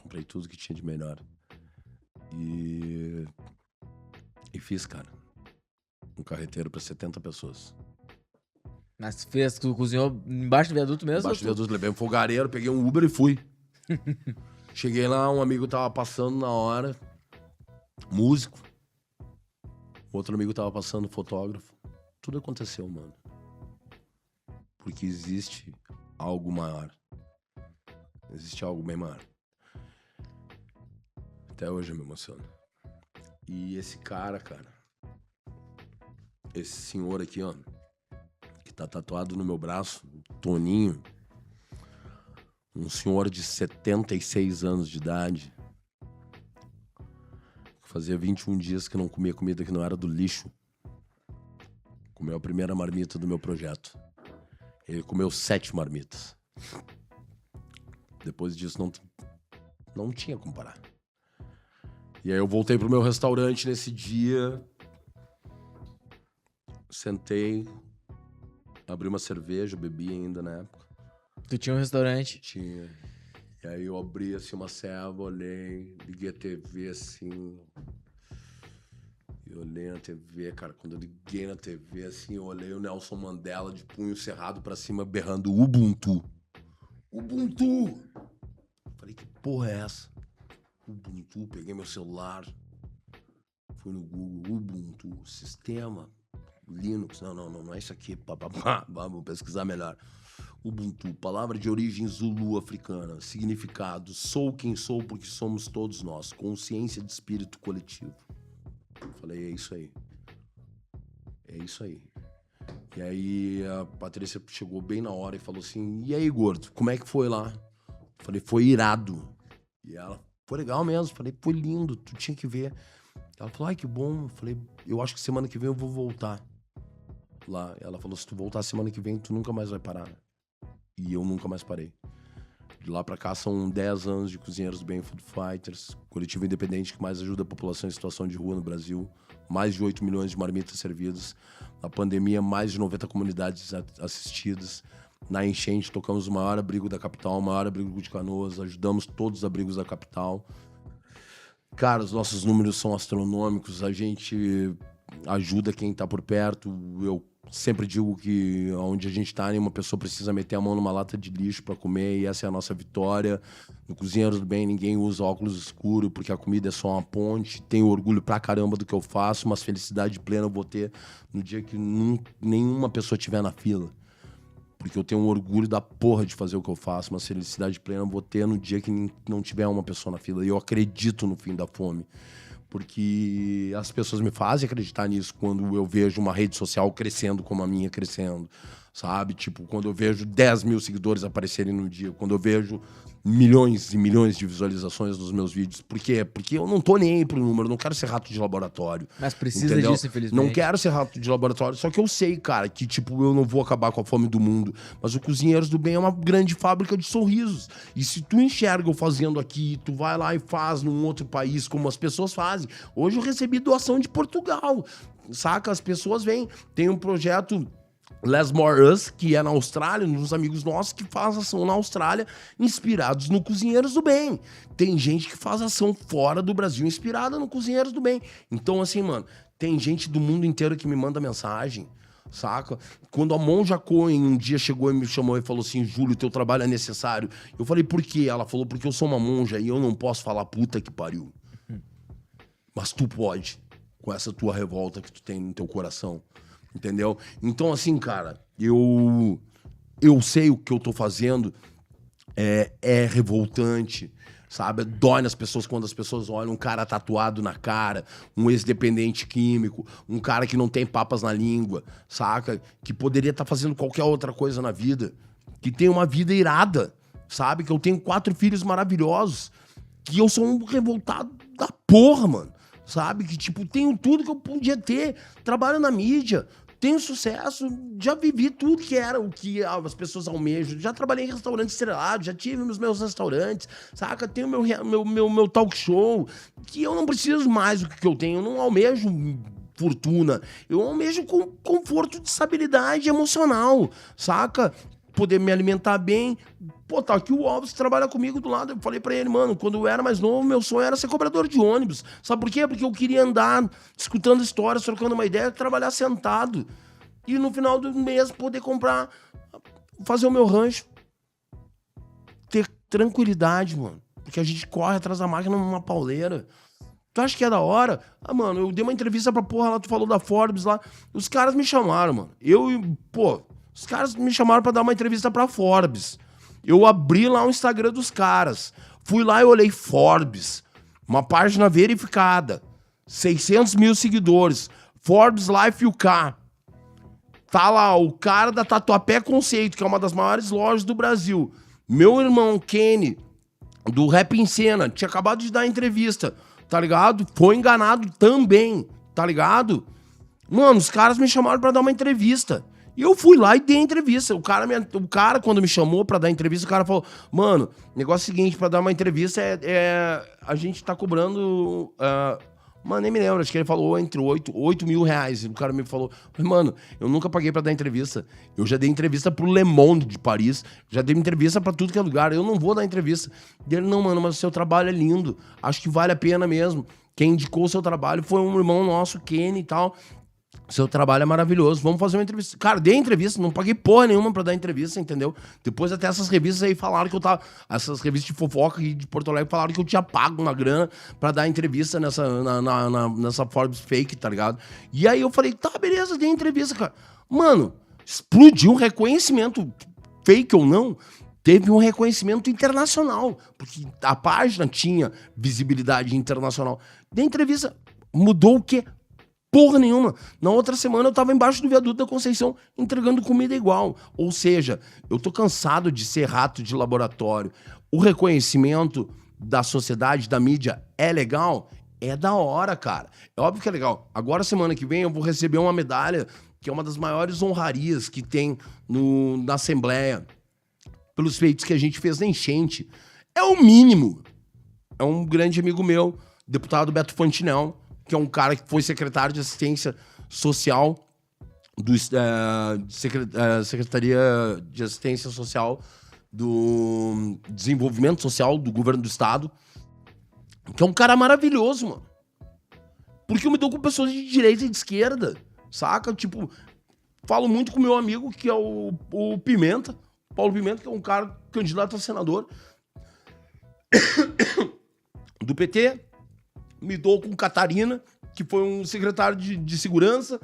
Comprei tudo que tinha de melhor. E fiz, cara, um carreteiro pra 70 pessoas. Mas tu cozinhou embaixo do viaduto mesmo? Embaixo do viaduto, levei um fogareiro, peguei um Uber e fui. Cheguei lá, um amigo tava passando na hora, músico. Outro amigo tava passando, fotógrafo. Tudo aconteceu, mano. Porque existe algo maior. Existe algo bem maior. Até hoje eu me emociono. E esse cara, esse senhor aqui, ó, que tá tatuado no meu braço, Toninho, um senhor de 76 anos de idade, que fazia 21 dias que não comia comida que não era do lixo. Comeu a primeira marmita do meu projeto. Ele comeu 7 marmitas. Depois disso, não tinha como parar. E aí eu voltei pro meu restaurante nesse dia, sentei, abri uma cerveja, bebi ainda na época. Tu tinha um restaurante? Tinha. E aí eu abri assim uma ceva, olhei, liguei a TV assim. E olhei na TV, cara, quando eu liguei na TV assim, eu olhei o Nelson Mandela de punho cerrado pra cima, berrando Ubuntu. Ubuntu! Falei, que porra é essa? Ubuntu, peguei meu celular, fui no Google, Ubuntu, sistema, Linux, não é isso aqui, vamos pesquisar melhor. Ubuntu, palavra de origem zulu africana, significado, sou quem sou porque somos todos nós, consciência de espírito coletivo. Falei, é isso aí. É isso aí. E aí a Patrícia chegou bem na hora e falou assim, e aí, gordo, como é que foi lá? Falei, foi irado. E ela, foi legal mesmo. Falei, foi lindo, tu tinha que ver. Ela falou, ai, que bom. Falei, eu acho que semana que vem eu vou voltar lá. Ela falou, se tu voltar semana que vem, tu nunca mais vai parar. E eu nunca mais parei. De lá pra cá são 10 anos de Cozinheiros do Bem Food Fighters, coletivo independente que mais ajuda a população em situação de rua no Brasil. Mais de 8 milhões de marmitas servidas. Na pandemia, mais de 90 comunidades assistidas. Na enchente, tocamos o maior abrigo da capital, o maior abrigo de Canoas, ajudamos todos os abrigos da capital. Cara, os nossos números são astronômicos, a gente ajuda quem tá por perto. Eu sempre digo que onde a gente tá, nenhuma pessoa precisa meter a mão numa lata de lixo para comer, e essa é a nossa vitória. No Cozinheiros do Bem, ninguém usa óculos escuros, porque a comida é só uma ponte. Tenho orgulho pra caramba do que eu faço, mas felicidade plena eu vou ter no dia que nenhuma pessoa estiver na fila. Porque eu tenho um orgulho da porra de fazer o que eu faço, mas felicidade plena eu vou ter no dia que não tiver uma pessoa na fila. E eu acredito no fim da fome. Porque as pessoas me fazem acreditar nisso quando eu vejo uma rede social crescendo como a minha crescendo, sabe? Tipo, quando eu vejo 10 mil seguidores aparecerem no dia, quando eu vejo milhões e milhões de visualizações nos meus vídeos. Por quê? Porque eu não tô nem aí pro número, não quero ser rato de laboratório. Mas precisa entendeu? disso, infelizmente. Não quero ser rato de laboratório, só que eu sei, cara, que tipo, eu não vou acabar com a fome do mundo. Mas o Cozinheiros do Bem é uma grande fábrica de sorrisos. E se tu enxerga eu fazendo aqui, tu vai lá e faz num outro país, como as pessoas fazem. Hoje eu recebi doação de Portugal, saca? As pessoas vêm. Tem um projeto Less More Us, que é na Austrália, uns amigos nossos que fazem ação na Austrália, inspirados no Cozinheiros do Bem. Tem gente que faz ação fora do Brasil, inspirada no Cozinheiros do Bem. Então, assim, mano, tem gente do mundo inteiro que me manda mensagem, saca? Quando a Monja Cohen um dia chegou e me chamou e falou assim, Júlio, teu trabalho é necessário. Eu falei, por quê? Ela falou, porque eu sou uma monja e eu não posso falar puta que pariu. Mas tu pode, com essa tua revolta que tu tem no teu coração. Entendeu? Então, assim, cara, eu sei o que eu tô fazendo é revoltante, sabe? Dói nas pessoas quando as pessoas olham um cara tatuado na cara, um ex-dependente químico, um cara que não tem papas na língua, saca? Que poderia estar fazendo qualquer outra coisa na vida, que tem uma vida irada, sabe? Que eu tenho 4 filhos maravilhosos, que eu sou um revoltado da porra, mano. Sabe? Que, tipo, tenho tudo que eu podia ter. Trabalho na mídia, tenho sucesso, já vivi tudo que era o que as pessoas almejam. Já trabalhei em restaurante estrelado, já tive os meus restaurantes, saca? Tenho meu talk show, que eu não preciso mais do que eu tenho. Eu não almejo fortuna. Eu almejo conforto de estabilidade emocional, saca? Poder me alimentar bem. Pô, tá aqui o Alves que trabalha comigo do lado. Eu falei pra ele, mano, quando eu era mais novo, meu sonho era ser cobrador de ônibus. Sabe por quê? Porque eu queria andar escutando histórias, trocando uma ideia, trabalhar sentado. E no final do mês poder comprar, fazer o meu rancho. Ter tranquilidade, mano. Porque a gente corre atrás da máquina numa pauleira. Tu acha que é da hora? Ah, mano, eu dei uma entrevista pra porra lá, tu falou da Forbes lá. Os caras me chamaram, mano. Os caras me chamaram pra dar uma entrevista pra Forbes. Eu abri lá o Instagram dos caras. Fui lá e olhei Forbes. Uma página verificada. 600 mil seguidores. Forbes Life UK. Tá lá o cara da Tatuapé Conceito, que é uma das maiores lojas do Brasil. Meu irmão Kenny, do Rap em Cena, tinha acabado de dar entrevista, tá ligado? Foi enganado também, tá ligado? Mano, os caras me chamaram pra dar uma entrevista. E eu fui lá e dei a entrevista. O cara, quando me chamou pra dar entrevista, o cara falou, mano, negócio seguinte, pra dar uma entrevista a gente tá cobrando... mano, nem me lembro, acho que ele falou entre 8 mil reais. E o cara me falou, mano, eu nunca paguei pra dar entrevista. Eu já dei entrevista pro Le Monde de Paris, já dei entrevista pra tudo que é lugar. Eu não vou dar entrevista. E ele, não, mano, mas o seu trabalho é lindo. Acho que vale a pena mesmo. Quem indicou o seu trabalho foi um irmão nosso, Kenny e tal. Seu trabalho é maravilhoso, vamos fazer uma entrevista. Cara, dei entrevista, não paguei porra nenhuma pra dar entrevista, entendeu? Depois até essas revistas aí falaram que eu tava... Essas revistas de fofoca aqui de Porto Alegre falaram que eu tinha pago uma grana pra dar entrevista nessa Forbes fake, tá ligado? E aí eu falei, tá, beleza, dei entrevista, cara. Mano, explodiu um reconhecimento, fake ou não, teve um reconhecimento internacional, porque a página tinha visibilidade internacional. Dei entrevista, mudou o quê? Porra nenhuma. Na outra semana eu tava embaixo do viaduto da Conceição entregando comida igual. Ou seja, eu tô cansado de ser rato de laboratório. O reconhecimento da sociedade, da mídia, é legal? É da hora, cara. É óbvio que é legal. Agora, semana que vem, eu vou receber uma medalha, que é uma das maiores honrarias que tem na Assembleia, pelos feitos que a gente fez na enchente. É o mínimo. É um grande amigo meu, deputado Beto Fantinel, que é um cara que foi secretário de Assistência Social do Secretaria de Assistência Social do Desenvolvimento Social do Governo do Estado, que é um cara maravilhoso, mano. Porque eu me dou com pessoas de direita e de esquerda, saca? Tipo, falo muito com meu amigo, que é o Pimenta, Paulo Pimenta, que é um cara candidato a senador do PT. Me dou com Catarina, que foi um secretário de segurança,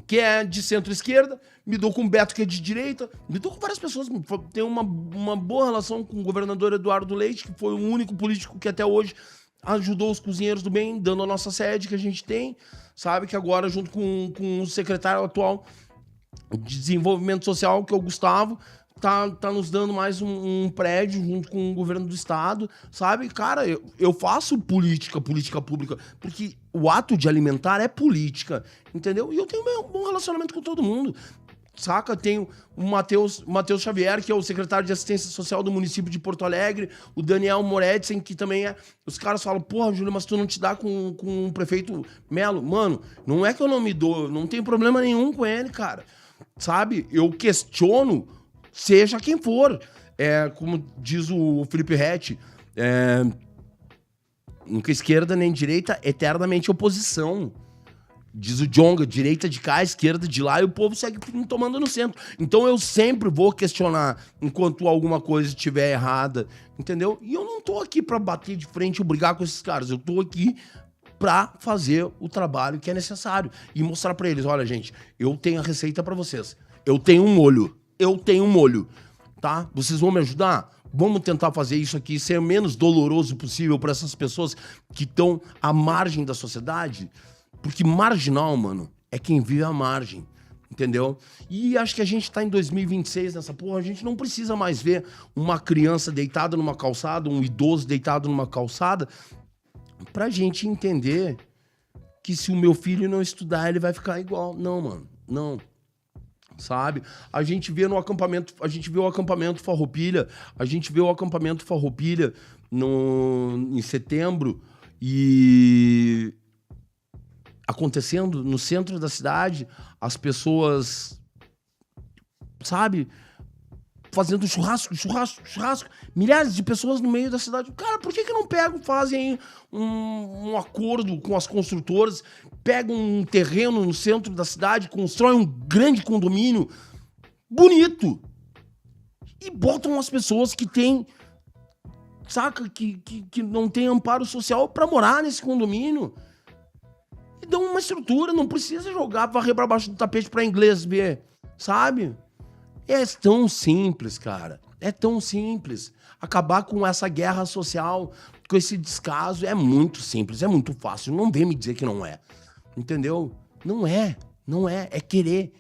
que é de centro-esquerda. Me dou com Beto, que é de direita. Me dou com várias pessoas. Tenho uma boa relação com o governador Eduardo Leite, que foi o único político que até hoje ajudou os Cozinheiros do Bem, dando a nossa sede que a gente tem. Sabe que agora, junto com o secretário atual de Desenvolvimento Social, que é o Gustavo, tá nos dando mais um prédio junto com o governo do estado, sabe? Cara, eu faço política pública, porque o ato de alimentar é política, entendeu? E eu tenho um bom relacionamento com todo mundo. Saca? Tenho o Matheus Xavier, que é o secretário de Assistência Social do município de Porto Alegre, o Daniel Moretsen, que também é... Os caras falam, porra, Júlio, mas tu não te dá com o prefeito Melo? Mano, não é que eu não me dou, não tem problema nenhum com ele, cara. Sabe? Eu questiono, seja quem for. Como diz o Felipe Rett, nunca esquerda nem direita, eternamente oposição. Diz o Djonga, direita de cá, esquerda de lá, e o povo segue tomando no centro. Então eu sempre vou questionar enquanto alguma coisa estiver errada, entendeu? E eu não tô aqui pra bater de frente ou brigar com esses caras. Eu tô aqui pra fazer o trabalho que é necessário. E mostrar pra eles, olha, gente, eu tenho a receita pra vocês. Eu tenho um molho, tá? Vocês vão me ajudar? Vamos tentar fazer isso aqui ser o menos doloroso possível pra essas pessoas que estão à margem da sociedade. Porque marginal, mano, é quem vive à margem, entendeu? E acho que a gente tá em 2026 nessa porra, a gente não precisa mais ver uma criança deitada numa calçada, um idoso deitado numa calçada, pra gente entender que se o meu filho não estudar, ele vai ficar igual. Não, mano, não. Sabe? A gente vê no acampamento, a gente vê o acampamento Farroupilha, em setembro, e... acontecendo no centro da cidade, as pessoas, sabe, fazendo churrasco, milhares de pessoas no meio da cidade. Cara, por que não pegam, fazem um acordo com as construtoras, pegam um terreno no centro da cidade, constroem um grande condomínio bonito e botam as pessoas que têm, saca, que não tem amparo social pra morar nesse condomínio? E dão uma estrutura, não precisa varrer pra baixo do tapete pra inglês ver, sabe? É tão simples, cara. É tão simples. Acabar com essa guerra social, com esse descaso, é muito simples, é muito fácil. Não vem me dizer que não é. Entendeu? Não é. É querer.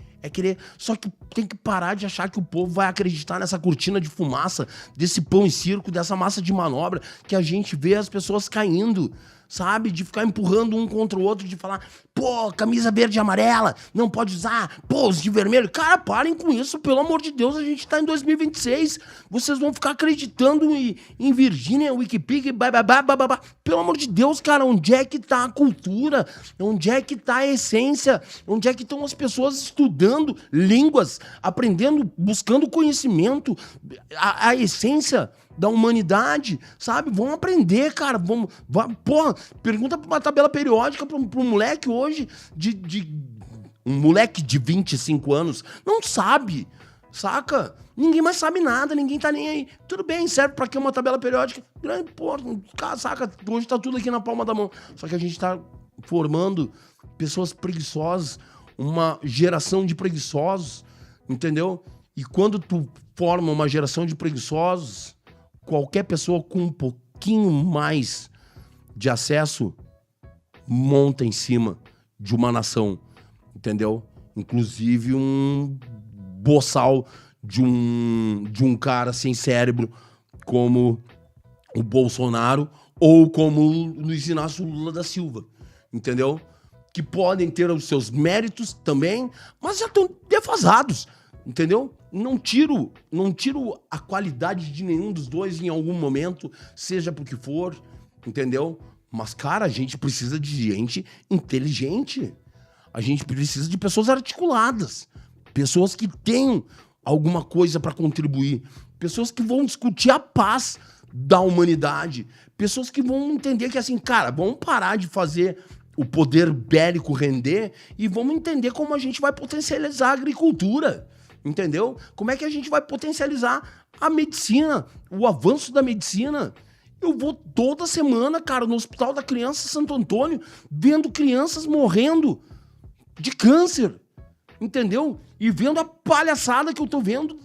Só que tem que parar de achar que o povo vai acreditar nessa cortina de fumaça, desse pão e circo, dessa massa de manobra, que a gente vê as pessoas caindo, sabe? De ficar empurrando um contra o outro, de falar, pô, camisa verde e amarela, não pode usar, pô, os de vermelho. Cara, parem com isso, pelo amor de Deus, a gente tá em 2026. Vocês vão ficar acreditando em Virgínia, Wikipedia, bababá. Pelo amor de Deus, cara, onde é que tá a cultura? Onde é que tá a essência? Onde é que estão as pessoas estudando línguas, aprendendo, buscando conhecimento, a essência da humanidade, sabe? Vão aprender, cara. Porra, pergunta pra uma tabela periódica pra um moleque hoje um moleque de 25 anos. Não sabe, saca? Ninguém mais sabe nada, ninguém tá nem aí. Tudo bem, serve pra quê uma tabela periódica? Grande porra, saca? Hoje tá tudo aqui na palma da mão. Só que a gente tá formando pessoas preguiçosas, uma geração de preguiçosos, entendeu? E quando tu forma uma geração de preguiçosos, qualquer pessoa com um pouquinho mais de acesso monta em cima de uma nação, entendeu? Inclusive um boçal de um cara sem cérebro como o Bolsonaro ou como o Luiz Inácio Lula da Silva, entendeu? Que podem ter os seus méritos também, mas já estão defasados, entendeu? Não tiro a qualidade de nenhum dos dois em algum momento, seja por que for, entendeu? Mas, cara, a gente precisa de gente inteligente. A gente precisa de pessoas articuladas. Pessoas que tenham alguma coisa para contribuir. Pessoas que vão discutir a paz da humanidade. Pessoas que vão entender que, assim, cara, vamos parar de fazer o poder bélico render e vamos entender como a gente vai potencializar a agricultura. Entendeu? Como é que a gente vai potencializar a medicina, o avanço da medicina? Eu vou toda semana, cara, no Hospital da Criança Santo Antônio, vendo crianças morrendo de câncer, entendeu? E vendo a palhaçada que eu tô vendo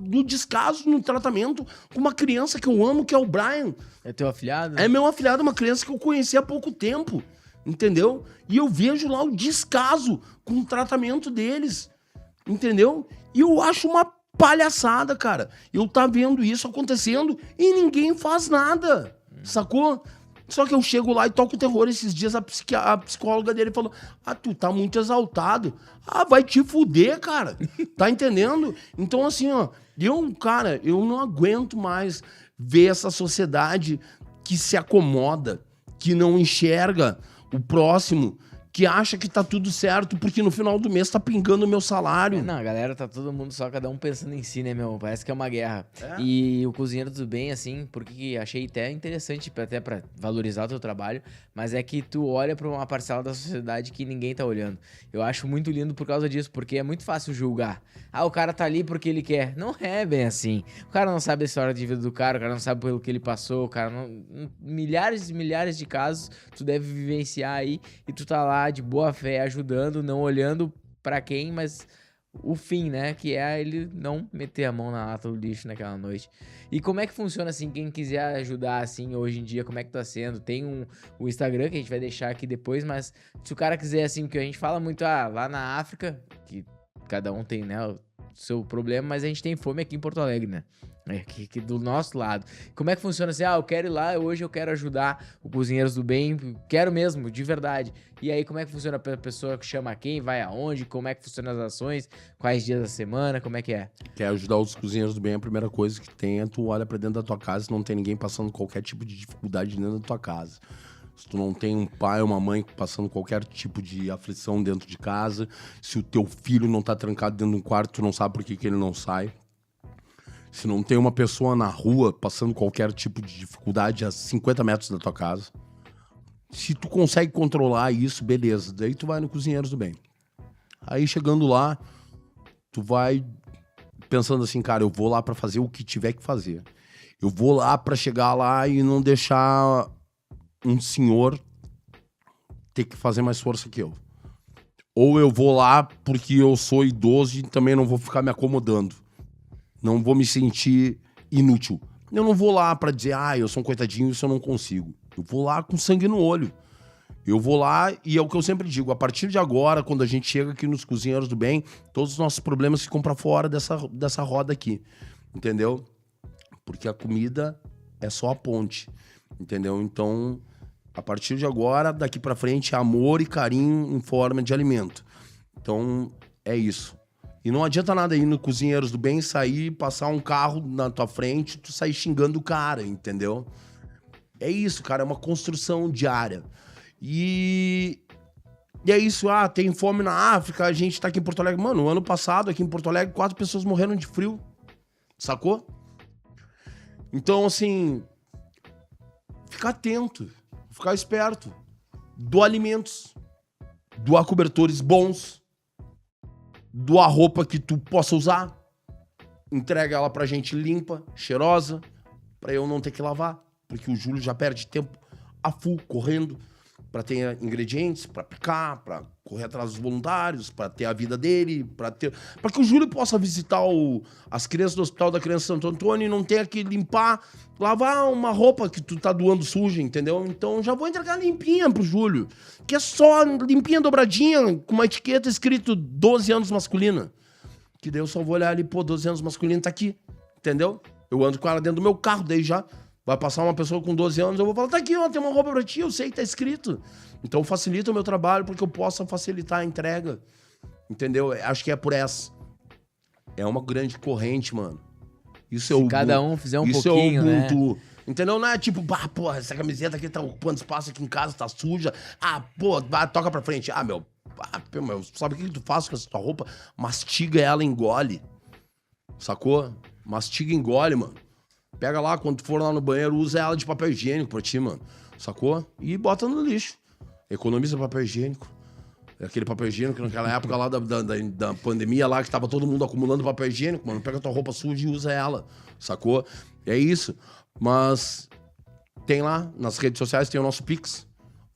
do descaso no tratamento com uma criança que eu amo, que é o Brian. É teu afilhado? É meu afilhado, uma criança que eu conheci há pouco tempo, entendeu? E eu vejo lá o descaso com o tratamento deles, entendeu? E eu acho uma palhaçada, cara. Eu tá vendo isso acontecendo e ninguém faz nada, sacou? Só que eu chego lá e toco o terror. Esses dias a psicóloga dele falou, tu tá muito exaltado. Vai te fuder, cara. Tá entendendo? Então assim, ó, eu não aguento mais ver essa sociedade que se acomoda, que não enxerga o próximo, que acha que tá tudo certo, porque no final do mês tá pingando o meu salário. Não, a galera tá todo mundo só cada um pensando em si, né, meu? Parece que é uma guerra. É? E o Cozinheiro do Bem, assim, porque achei até interessante, até pra valorizar o teu trabalho, mas é que tu olha pra uma parcela da sociedade que ninguém tá olhando. Eu acho muito lindo por causa disso, porque é muito fácil julgar. O cara tá ali porque ele quer. Não é bem assim. O cara não sabe a história de vida do cara, o cara não sabe pelo que ele passou, o cara não... Milhares e milhares de casos tu deve vivenciar aí e tu tá lá de boa fé ajudando, não olhando pra quem, mas o fim, né? Que é ele não meter a mão na lata do lixo naquela noite. E como é que funciona, assim, quem quiser ajudar, assim, hoje em dia, como é que tá sendo? Tem o Instagram que a gente vai deixar aqui depois, mas se o cara quiser, assim, porque a gente fala muito, lá na África, que cada um tem, né, o seu problema, mas a gente tem fome aqui em Porto Alegre, né? Aqui do nosso lado. Como é que funciona assim? Eu quero ir lá, hoje eu quero ajudar o Cozinheiros do Bem, quero mesmo, de verdade. E aí, como é que funciona a pessoa que chama quem, vai aonde, como é que funcionam as ações, quais dias da semana, como é que é? Quer ajudar os Cozinheiros do Bem, a primeira coisa que tem é tu olha pra dentro da tua casa e não tem ninguém passando qualquer tipo de dificuldade dentro da tua casa. Se tu não tem um pai ou uma mãe passando qualquer tipo de aflição dentro de casa, se o teu filho não tá trancado dentro de um quarto, tu não sabe por que ele não sai. Se não tem uma pessoa na rua passando qualquer tipo de dificuldade a 50 metros da tua casa. Se tu consegue controlar isso, beleza. Daí tu vai no Cozinheiros do Bem. Aí chegando lá, tu vai pensando assim, cara, eu vou lá pra fazer o que tiver que fazer. Eu vou lá pra chegar lá e não deixar um senhor ter que fazer mais força que eu. Ou eu vou lá porque eu sou idoso e também não vou ficar me acomodando. Não vou me sentir inútil. Eu não vou lá pra dizer, eu sou um coitadinho, isso eu não consigo. Eu vou lá com sangue no olho. Eu vou lá e é o que eu sempre digo, a partir de agora, quando a gente chega aqui nos Cozinheiros do Bem, todos os nossos problemas ficam pra fora dessa roda aqui, entendeu? Porque a comida é só a ponte, entendeu? Então, a partir de agora, daqui pra frente, amor e carinho em forma de alimento. Então, é isso. E não adianta nada ir no Cozinheiros do Bem, sair, passar um carro na tua frente, tu sair xingando o cara, entendeu? É isso, cara, é uma construção diária. E é isso, tem fome na África, a gente tá aqui em Porto Alegre. Mano, ano passado, aqui em Porto Alegre, 4 pessoas morreram de frio, sacou? Então, assim, ficar atento, ficar esperto. Doar alimentos, doar cobertores bons, doar roupa que tu possa usar, entrega ela pra gente limpa, cheirosa, pra eu não ter que lavar, porque o Júlio já perde tempo a full correndo pra ter ingredientes, pra picar, pra correr atrás dos voluntários, pra ter a vida dele, pra que o Júlio possa visitar as crianças do Hospital da Criança Santo Antônio e não tenha que limpar, lavar uma roupa que tu tá doando suja, entendeu? Então já vou entregar limpinha pro Júlio, que é só limpinha dobradinha, com uma etiqueta escrito 12 anos masculina. Que daí eu só vou olhar ali, 12 anos masculino tá aqui, entendeu? Eu ando com ela dentro do meu carro, daí já vai passar uma pessoa com 12 anos, eu vou falar, tá aqui, tem uma roupa pra ti, eu sei que tá escrito. Então facilita o meu trabalho, porque eu possa facilitar a entrega, entendeu? Acho que é por essa. É uma grande corrente, mano. Isso é o cada um fizer um isso pouquinho, é o Ubuntu, né? Entendeu? Não é tipo, porra, essa camiseta aqui tá ocupando espaço aqui em casa, tá suja. Toca pra frente. Meu, sabe o que tu faz com essa tua roupa? Mastiga ela, engole. Sacou? Mastiga e engole, mano. Pega lá, quando tu for lá no banheiro, usa ela de papel higiênico pra ti, mano. Sacou? E bota no lixo. Economiza papel higiênico. Aquele papel higiênico naquela época lá da pandemia lá, que tava todo mundo acumulando papel higiênico, mano. Pega tua roupa suja e usa ela. Sacou? É isso. Mas tem lá, nas redes sociais, tem o nosso Pix,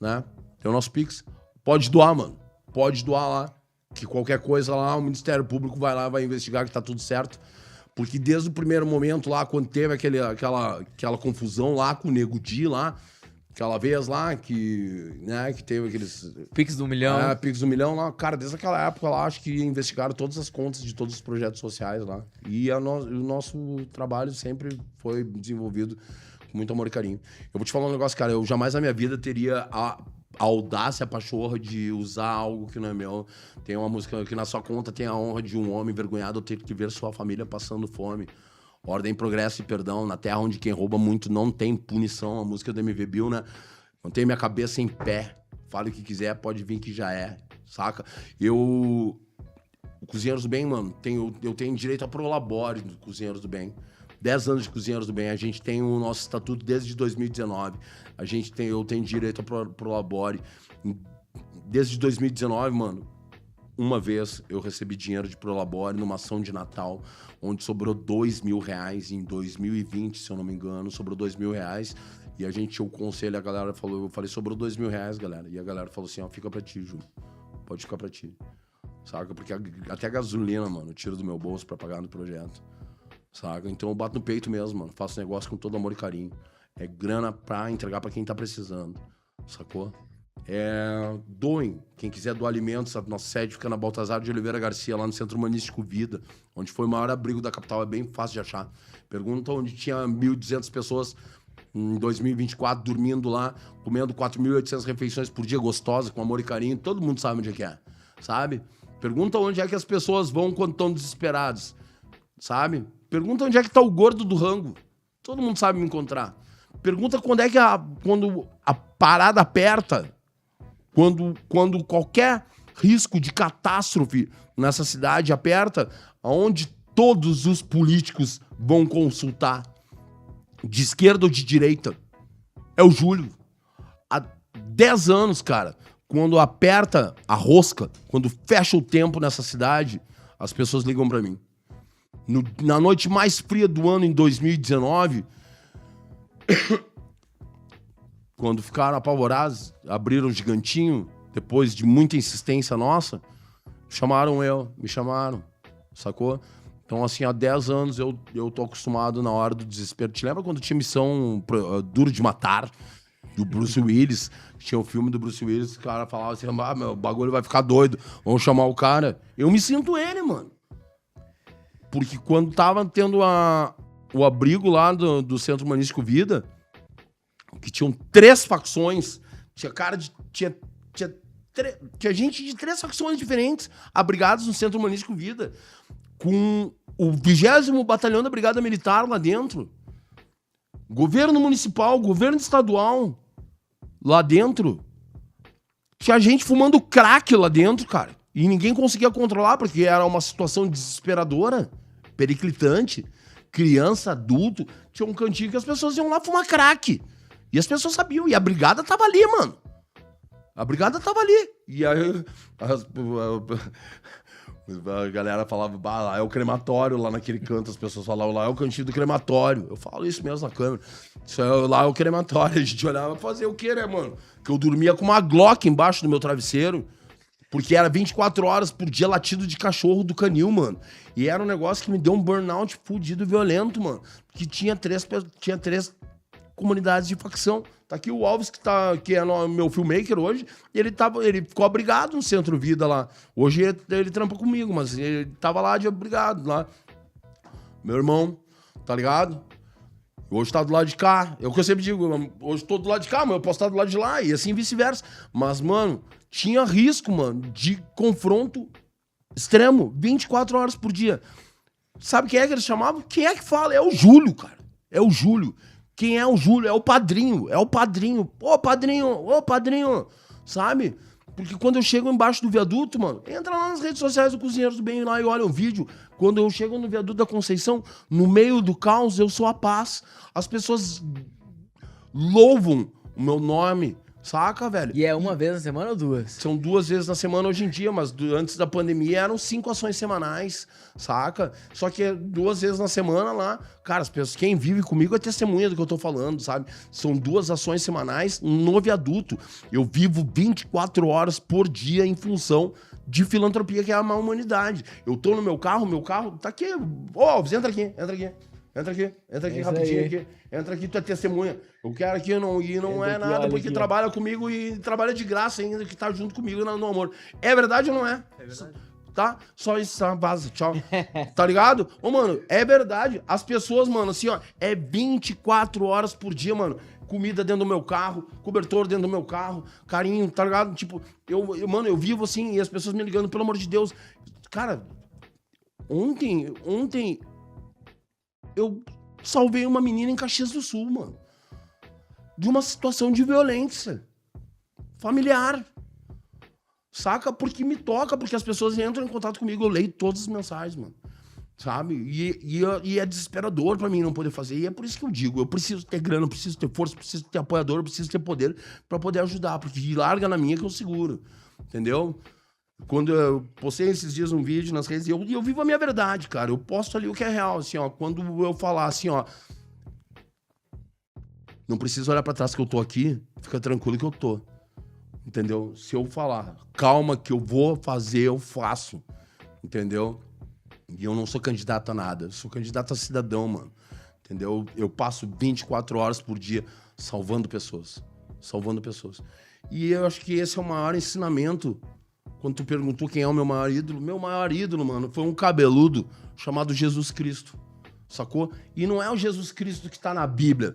né? Tem o nosso Pix. Pode doar, mano. Pode doar lá. Que qualquer coisa lá, o Ministério Público vai lá, vai investigar que tá tudo certo. Porque desde o primeiro momento lá, quando teve aquela confusão lá com o Nego Di lá, Aquela vez lá que, né, que teve aqueles... Pix do 1 milhão. Pix do 1 milhão lá. Cara, desde aquela época lá, acho que investigaram todas as contas de todos os projetos sociais lá. E o nosso trabalho sempre foi desenvolvido com muito amor e carinho. Eu vou te falar um negócio, cara. Eu jamais na minha vida teria a audácia, a pachorra de usar algo que não é meu. Tem uma música que na sua conta tem a honra de um homem envergonhado ter que ver sua família passando fome. Ordem, progresso e perdão. Na terra onde quem rouba muito não tem punição. A música do MV Bill, né? Mantém minha cabeça em pé. Fale o que quiser, pode vir que já é. Saca? O Cozinheiros do Bem, mano, eu tenho direito a prolabore do Cozinheiros do Bem. 10 anos de Cozinheiros do Bem. A gente tem o nosso estatuto desde 2019. Eu tenho direito a prolabore. Desde 2019, mano, uma vez eu recebi dinheiro de prolabore numa ação de Natal, onde sobrou R$2.000 em 2020, se eu não me engano, sobrou R$2.000. E a gente tinha o conselho, a galera falou, eu falei, sobrou R$2.000, galera. E a galera falou assim, ó, fica pra ti, Ju. Pode ficar pra ti. Saca? Porque até a gasolina, mano, eu tiro do meu bolso pra pagar no projeto. Saca? Então eu bato no peito mesmo, mano. Faço negócio com todo amor e carinho. É grana pra entregar pra quem tá precisando. Sacou? Doem. Quem quiser doar alimentos, a nossa sede fica na Baltazar de Oliveira Garcia, lá no Centro Humanístico Vida, onde foi o maior abrigo da capital, é bem fácil de achar. Pergunta onde tinha 1.200 pessoas em 2024 dormindo lá, comendo 4.800 refeições por dia gostosas, com amor e carinho. Todo mundo sabe onde é que é, sabe? Pergunta onde é que as pessoas vão quando estão desesperados, sabe? Pergunta onde é que tá o gordo do rango. Todo mundo sabe me encontrar. Pergunta quando é que quando a parada aperta, quando qualquer risco de catástrofe nessa cidade aperta, aonde todos os políticos vão consultar, de esquerda ou de direita, é o Júlio. Há 10 anos, cara, quando aperta a rosca, quando fecha o tempo nessa cidade, as pessoas ligam pra mim. Na noite mais fria do ano, em 2019, quando ficaram apavorados, abriram o gigantinho, depois de muita insistência nossa, me chamaram, sacou? Então, assim, há 10 anos eu tô acostumado na hora do desespero. Te lembra quando tinha Missão Duro de Matar, do Bruce Willis? Tinha o filme do Bruce Willis, o cara falava assim, meu bagulho vai ficar doido, vamos chamar o cara. Eu me sinto ele, mano. Porque quando tava tendo o abrigo lá do Centro Humanístico Vida, que tinham 3 facções, tinha gente de 3 facções diferentes abrigados no Centro Humanístico Vida, com o 20º Batalhão da Brigada Militar lá dentro, governo municipal, governo estadual lá dentro, tinha gente fumando crack lá dentro, cara, e ninguém conseguia controlar, porque era uma situação desesperadora, periclitante, criança, adulto, tinha um cantinho que as pessoas iam lá fumar crack. E as pessoas sabiam. E a brigada tava ali, mano. A brigada tava ali. E aí a galera falava, lá é o crematório, lá naquele canto. As pessoas falavam, lá é o cantinho do crematório. Eu falo isso mesmo na câmera. Lá é o crematório. A gente olhava fazer o quê, né, mano? Que eu dormia com uma Glock embaixo do meu travesseiro. Porque era 24 horas por dia latido de cachorro do canil, mano. E era um negócio que me deu um burnout fudido violento, mano. Que tinha três comunidades de facção. Tá aqui o Alves, que é meu filmmaker hoje, e ele ficou abrigado no Centro Vida lá. Hoje ele trampa comigo, mas ele tava lá de abrigado lá. Meu irmão, tá ligado? Hoje tá do lado de cá. É o que eu sempre digo, hoje tô do lado de cá, mas eu posso estar do lado de lá, e assim vice-versa. Mas, mano, tinha risco, mano, de confronto extremo, 24 horas por dia. Sabe quem é que eles chamavam? Quem é que fala? É o Júlio, cara. É o Júlio. Quem é o Júlio? É o padrinho. É o padrinho. Ô, padrinho. Sabe? Porque quando eu chego embaixo do viaduto, mano, entra lá nas redes sociais do Cozinheiros do Bem lá e olha o vídeo. Quando eu chego no viaduto da Conceição, no meio do caos, eu sou a paz. As pessoas louvam o meu nome. Saca, velho? E é uma vez na semana ou 2? São 2 vezes na semana hoje em dia, mas antes da pandemia eram 5 ações semanais, saca? Só que 2 vezes na semana lá, cara, as pessoas, quem vive comigo é testemunha do que eu tô falando, sabe? São 2 ações semanais no viaduto. Eu vivo 24 horas por dia em função de filantropia, que é a humanidade. Eu tô no meu carro tá aqui. Ô, Alves, entra aqui. Entra aqui É isso rapidinho aí. aqui. Entra aqui, tu é testemunha. Eu quero aqui, não Entra é aqui, nada, olha porque aqui, ó. trabalha comigo e trabalha de graça ainda, que tá junto comigo no amor. É verdade ou não é? É verdade. Tá? Só isso, tá? Vaza, tchau. Tá ligado? Ô, mano, é verdade. As pessoas, mano, assim, ó, é 24 horas por dia, mano. Comida dentro do meu carro, cobertor dentro do meu carro, carinho, tá ligado? Tipo, mano, eu vivo assim e as pessoas me ligando, pelo amor de Deus. Cara, ontem eu salvei uma menina em Caxias do Sul, mano. De uma situação de violência familiar. Saca? Porque me toca, porque as pessoas entram em contato comigo, eu leio todas as mensagens, mano. Sabe? E é desesperador pra mim não poder fazer. E é por isso que eu digo, eu preciso ter grana, eu preciso ter força, eu preciso ter apoiador, eu preciso ter poder pra poder ajudar. Porque larga na minha que eu seguro. Entendeu? Quando eu postei esses dias um vídeo nas redes, eu vivo a minha verdade, cara. Eu posto ali o que é real, assim, ó. Quando eu falar assim, ó, não precisa olhar pra trás que eu tô aqui, fica tranquilo que eu tô. Entendeu? Se eu falar, calma que eu vou fazer, eu faço. Entendeu? E eu não sou candidato a nada. Eu sou candidato a cidadão, mano. Entendeu? Eu passo 24 horas por dia salvando pessoas. Salvando pessoas. E eu acho que esse é o maior ensinamento. Quando tu perguntou quem é o meu maior ídolo, mano, foi um cabeludo chamado Jesus Cristo. Sacou? E não é o Jesus Cristo que tá na Bíblia.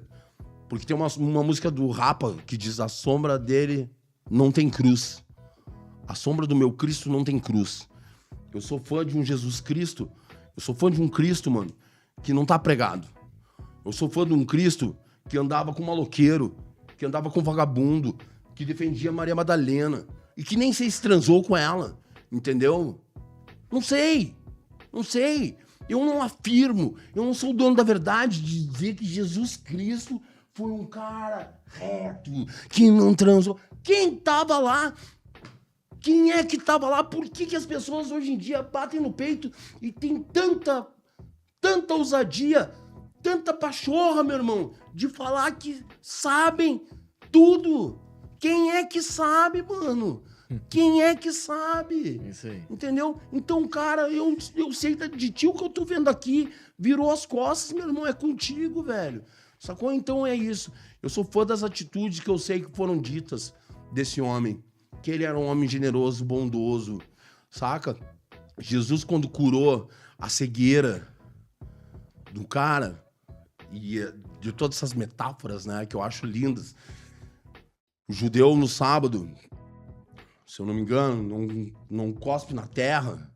Porque tem uma música do Rapa que diz: a sombra dele não tem cruz. A sombra do meu Cristo não tem cruz. Eu sou fã de um Jesus Cristo. Eu sou fã de um Cristo, mano, que não tá pregado. Eu sou fã de um Cristo que andava com maloqueiro, que andava com vagabundo, que defendia Maria Madalena e que nem sei se transou com ela. Entendeu? Não sei. Não sei. Eu não afirmo. Eu não sou o dono da verdade de dizer que Jesus Cristo foi um cara reto, que não transou. Quem tava lá? Quem é que tava lá? Por que as pessoas hoje em dia batem no peito e tem tanta ousadia, tanta pachorra, meu irmão, de falar que sabem tudo? Quem é que sabe, mano? Quem é que sabe? Isso aí. Entendeu? Então, cara, eu sei de ti o que eu tô vendo aqui. Virou as costas, meu irmão, é contigo, velho. Sacou? Então é isso. Eu sou fã das atitudes que eu sei que foram ditas desse homem. Que ele era um homem generoso, bondoso, saca? Jesus, quando curou a cegueira do cara, e de todas essas metáforas, né, que eu acho lindas. O judeu, no sábado, se eu não me engano, não cospe na terra,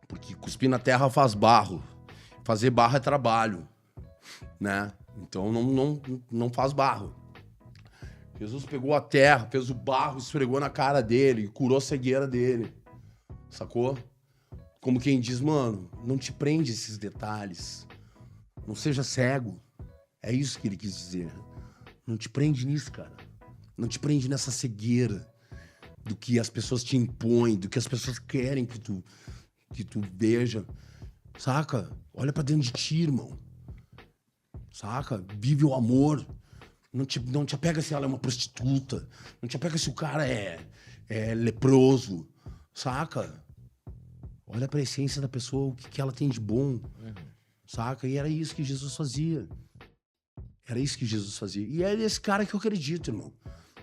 porque cuspir na terra faz barro. Fazer barro é trabalho, né? Então não faz barro. Jesus pegou a terra, fez o barro, esfregou na cara dele, curou a cegueira dele. Sacou? Como quem diz, mano, não te prende esses detalhes. Não seja cego. É isso que ele quis dizer. Não te prende nisso, cara. Não te prende nessa cegueira do que as pessoas te impõem, do que as pessoas querem que tu veja. Saca? Olha pra dentro de ti, irmão. Saca? Vive o amor. Não te apega se ela é uma prostituta. Não te apega se o cara é leproso. Saca? Olha pra essência da pessoa, o que ela tem de bom. Saca? E era isso que Jesus fazia. Era isso que Jesus fazia. E é esse cara que eu acredito, irmão.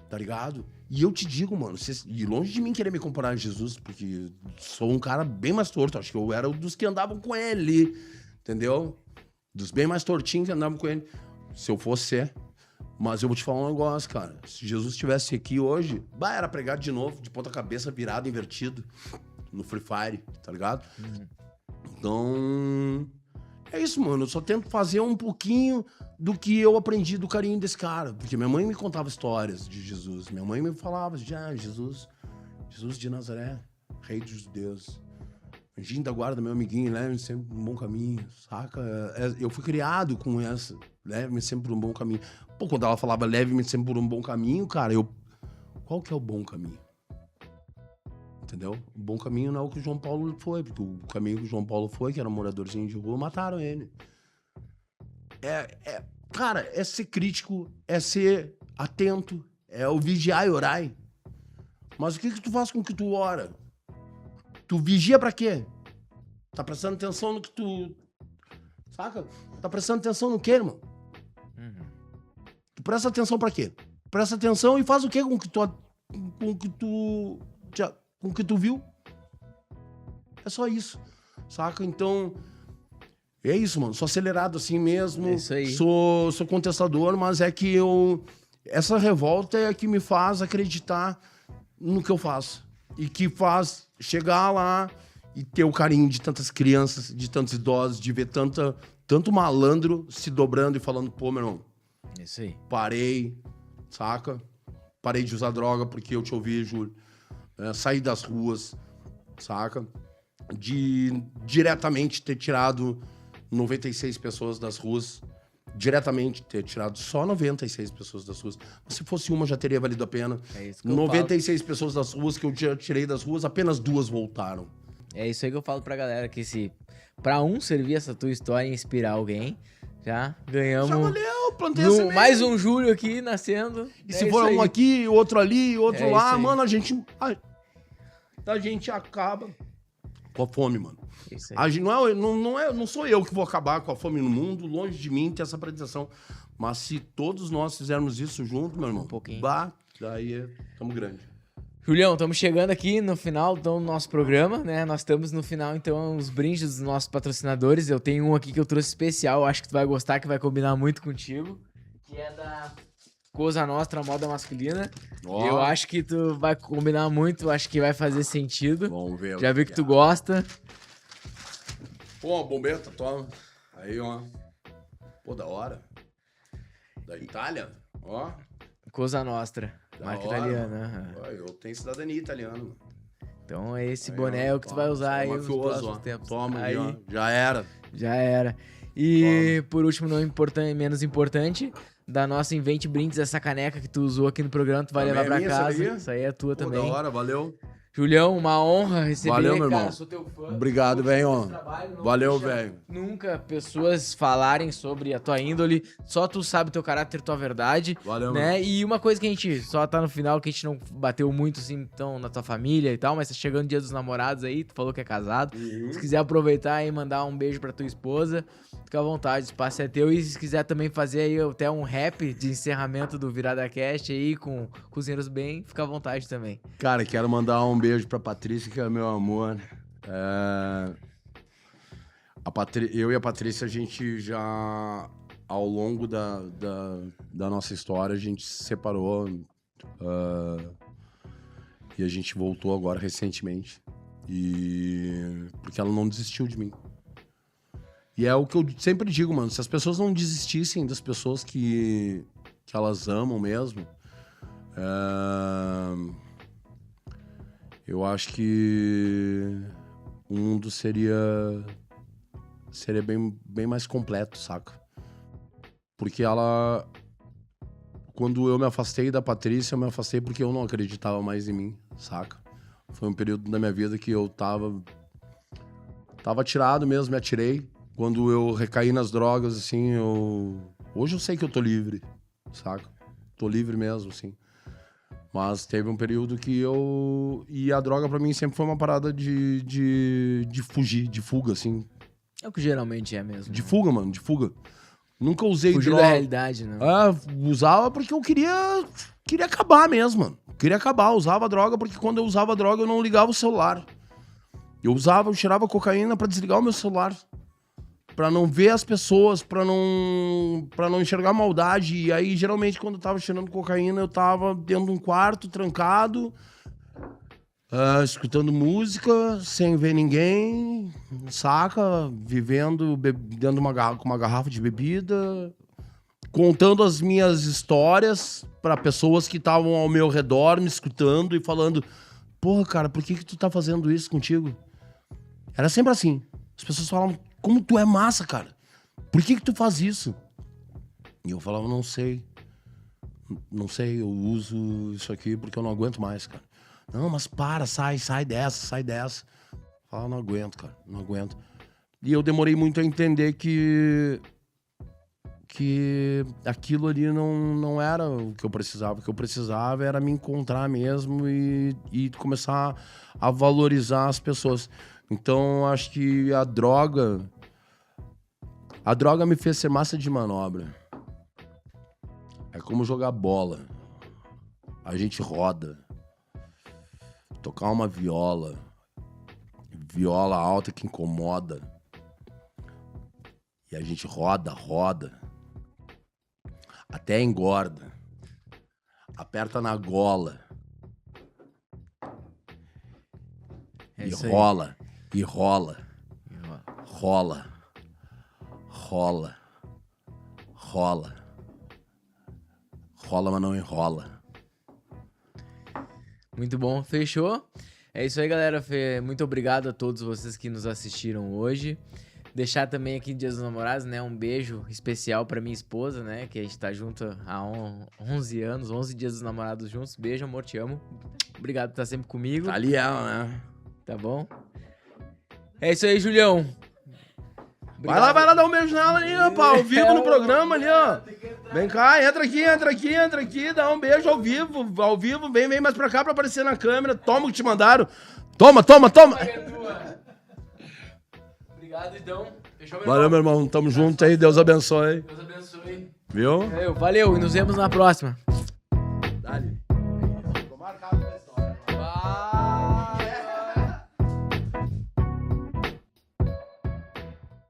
Tá ligado? E eu te digo, mano, e longe de mim querer me comparar a Jesus, porque sou um cara bem mais torto. Acho que eu era um dos que andavam com ele. Entendeu? Dos bem mais tortinhos que andavam com ele. Se eu fosse ser. Mas eu vou te falar um negócio, cara. Se Jesus estivesse aqui hoje, era pregado de novo, de ponta cabeça, virado, invertido, no Free Fire, tá ligado? Então, é isso, mano. Eu só tento fazer um pouquinho do que eu aprendi do carinho desse cara. Porque minha mãe me contava histórias de Jesus. Minha mãe me falava Jesus de Nazaré, rei dos judeus. Anjinho da guarda, meu amiguinho, leve-me sempre por um bom caminho, saca? Eu fui criado com essa, leve-me sempre por um bom caminho. Pô, quando ela falava leve-me sempre por um bom caminho, cara, qual que é o bom caminho? Entendeu? O bom caminho não é o que o João Paulo foi, porque o caminho que o João Paulo foi, que era um moradorzinho de rua, mataram ele. Cara, é ser crítico, é ser atento, é o vigiar e orar. Mas o que tu faz com o que tu ora? Tu vigia pra quê? Tá prestando atenção no que tu Saca? Tá prestando atenção no quê, irmão? Tu presta atenção pra quê? Presta atenção e faz o quê com o que tu viu? É só isso, saca? Então, é isso, mano. Sou acelerado assim mesmo. É isso aí. Sou contestador, mas é que essa revolta é a que me faz acreditar no que eu faço. E que faz chegar lá e ter o carinho de tantas crianças, de tantos idosos, de ver tanto malandro se dobrando e falando, pô, meu irmão, É isso aí. parei, saca? Parei de usar droga porque eu te ouvi, Júlio. Saí das ruas, saca? De diretamente ter tirado 96 pessoas das ruas. Diretamente ter tirado só 96 pessoas das ruas. Mas se fosse uma, já teria valido a pena. É isso que eu 96 pessoas das ruas que eu já tirei das ruas, apenas 2 voltaram. É isso aí que eu falo pra galera, que se pra servir essa tua história e inspirar alguém, já ganhamos. Já valeu, plantei a semente. Mais um Júlio aqui nascendo. E se for um aqui, outro ali, outro É lá, isso aí. mano, a gente acaba com a fome, mano. Isso A aí. gente, não sou eu que vou acabar com a fome no mundo, longe de mim ter essa pretensão. Mas se todos nós fizermos isso junto, meu irmão, pouquinho. daí estamos grande. Julião, estamos chegando aqui no final do nosso programa, né? Nós estamos no final, então, os brindes dos nossos patrocinadores. Eu tenho um aqui que eu trouxe especial, acho que tu vai gostar, que vai combinar muito contigo, que é da Cosa Nostra Moda Masculina. Ó. Eu acho que tu vai combinar muito, acho que vai fazer sentido. Vamos ver. Já vi que tu gosta. Pô, bombeta, toma. Aí, ó. Pô, da hora. Da Itália, ó. Cosa Nostra, Da marca hora, italiana. mano. aham. Ó, eu tenho cidadania italiana, mano. Então esse Aí, boné ó, é o que tu vai toma, usar aí sou nos mafioso, próximos ó. tempos. Toma aí, aí, ó. Já era. já era. E por último, não menos importante, da nossa Invente Brindes, essa caneca que tu usou aqui no programa, tu vai Também levar pra é minha essa casa. aí? Isso aí é tua Pô, também. da hora, valeu. Julião, uma honra receber, Valeu, meu cara, irmão. sou teu fã. Obrigado, velho, ó. Valeu, velho. Nunca pessoas falarem sobre a tua índole, só tu sabe teu caráter, tua verdade, Valeu, né? E uma coisa que a gente só tá no final, que a gente não bateu muito assim, então, na tua família e tal, mas tá chegando o dia dos namorados aí, tu falou que é casado. Se quiser aproveitar e mandar um beijo pra tua esposa, fica à vontade, o espaço é teu. E se quiser também fazer aí até um rap de encerramento do Virada Cast aí com Cozinheiros Bem, fica à vontade também. Cara, quero mandar um beijo pra Patrícia, que é meu amor. Eu e a Patrícia, a gente já, ao longo da nossa história, a gente se separou. E a gente voltou agora recentemente. Porque ela não desistiu de mim. E é o que eu sempre digo, mano. Se as pessoas não desistissem das pessoas que elas amam mesmo, eu acho que o mundo seria bem mais completo, saca? Porque quando eu me afastei da Patrícia, eu me afastei porque eu não acreditava mais em mim, saca? Foi um período da minha vida que eu tava tirado mesmo, me atirei. Quando eu recaí nas drogas, assim, hoje eu sei que eu tô livre, saca? Tô livre mesmo, assim. Mas teve um período que E a droga pra mim sempre foi uma parada de fugir, de fuga, assim. É o que geralmente é mesmo. De fuga, mano, de fuga. Nunca usei Fugir droga. da realidade, né? Usava porque eu queria acabar mesmo, mano. Queria acabar, usava droga porque quando eu usava droga eu não ligava o celular. Eu cheirava cocaína pra desligar o meu celular. Pra não ver as pessoas, pra não enxergar maldade. E aí, geralmente, quando eu tava cheirando cocaína, eu tava dentro de um quarto, trancado, escutando música, sem ver ninguém, saca? Vivendo dentro com uma garrafa de bebida, contando as minhas histórias pra pessoas que estavam ao meu redor, me escutando e falando: porra, cara, por que tu tá fazendo isso contigo? Era sempre assim. As pessoas falavam: como tu é massa, cara. Por que tu faz isso? E eu falava: não sei. Não sei, eu uso isso aqui porque eu não aguento mais, cara. Não, mas sai dessa. Eu falava: não aguento, cara, não aguento. E eu demorei muito a entender que aquilo ali não era o que eu precisava. O que eu precisava era me encontrar mesmo e começar a valorizar as pessoas. Então, acho que a droga A droga me fez ser massa de manobra. É como jogar bola. A gente roda. Tocar uma viola. Viola alta que incomoda. E a gente roda, roda. Até engorda. Aperta na gola. É E isso aí. rola. E rola. E rola. Rola. Rola. Rola. Rola, mas não enrola. Muito bom, fechou? É isso aí, galera. Muito obrigado a todos vocês que nos assistiram hoje. Deixar também aqui Dia dos Namorados, né? Um beijo especial pra minha esposa, né? Que a gente tá junto há 11 anos, 11 Dias dos Namorados juntos. Beijo, amor, te amo. Obrigado por estar sempre comigo. Tá ali ela, né? Tá bom? É isso aí, Julião. Vai lá dar um beijo nela ali, ó, pá, ao vivo no programa ali, ó. Vem cá, entra aqui, dá um beijo ao vivo, vem mais pra cá pra aparecer na câmera. Toma o que te mandaram. Toma. Obrigado, então. Fechou, meu Valeu, meu irmão, tamo junto aí, Deus abençoe. Deus abençoe. Viu? Valeu, e nos vemos na próxima.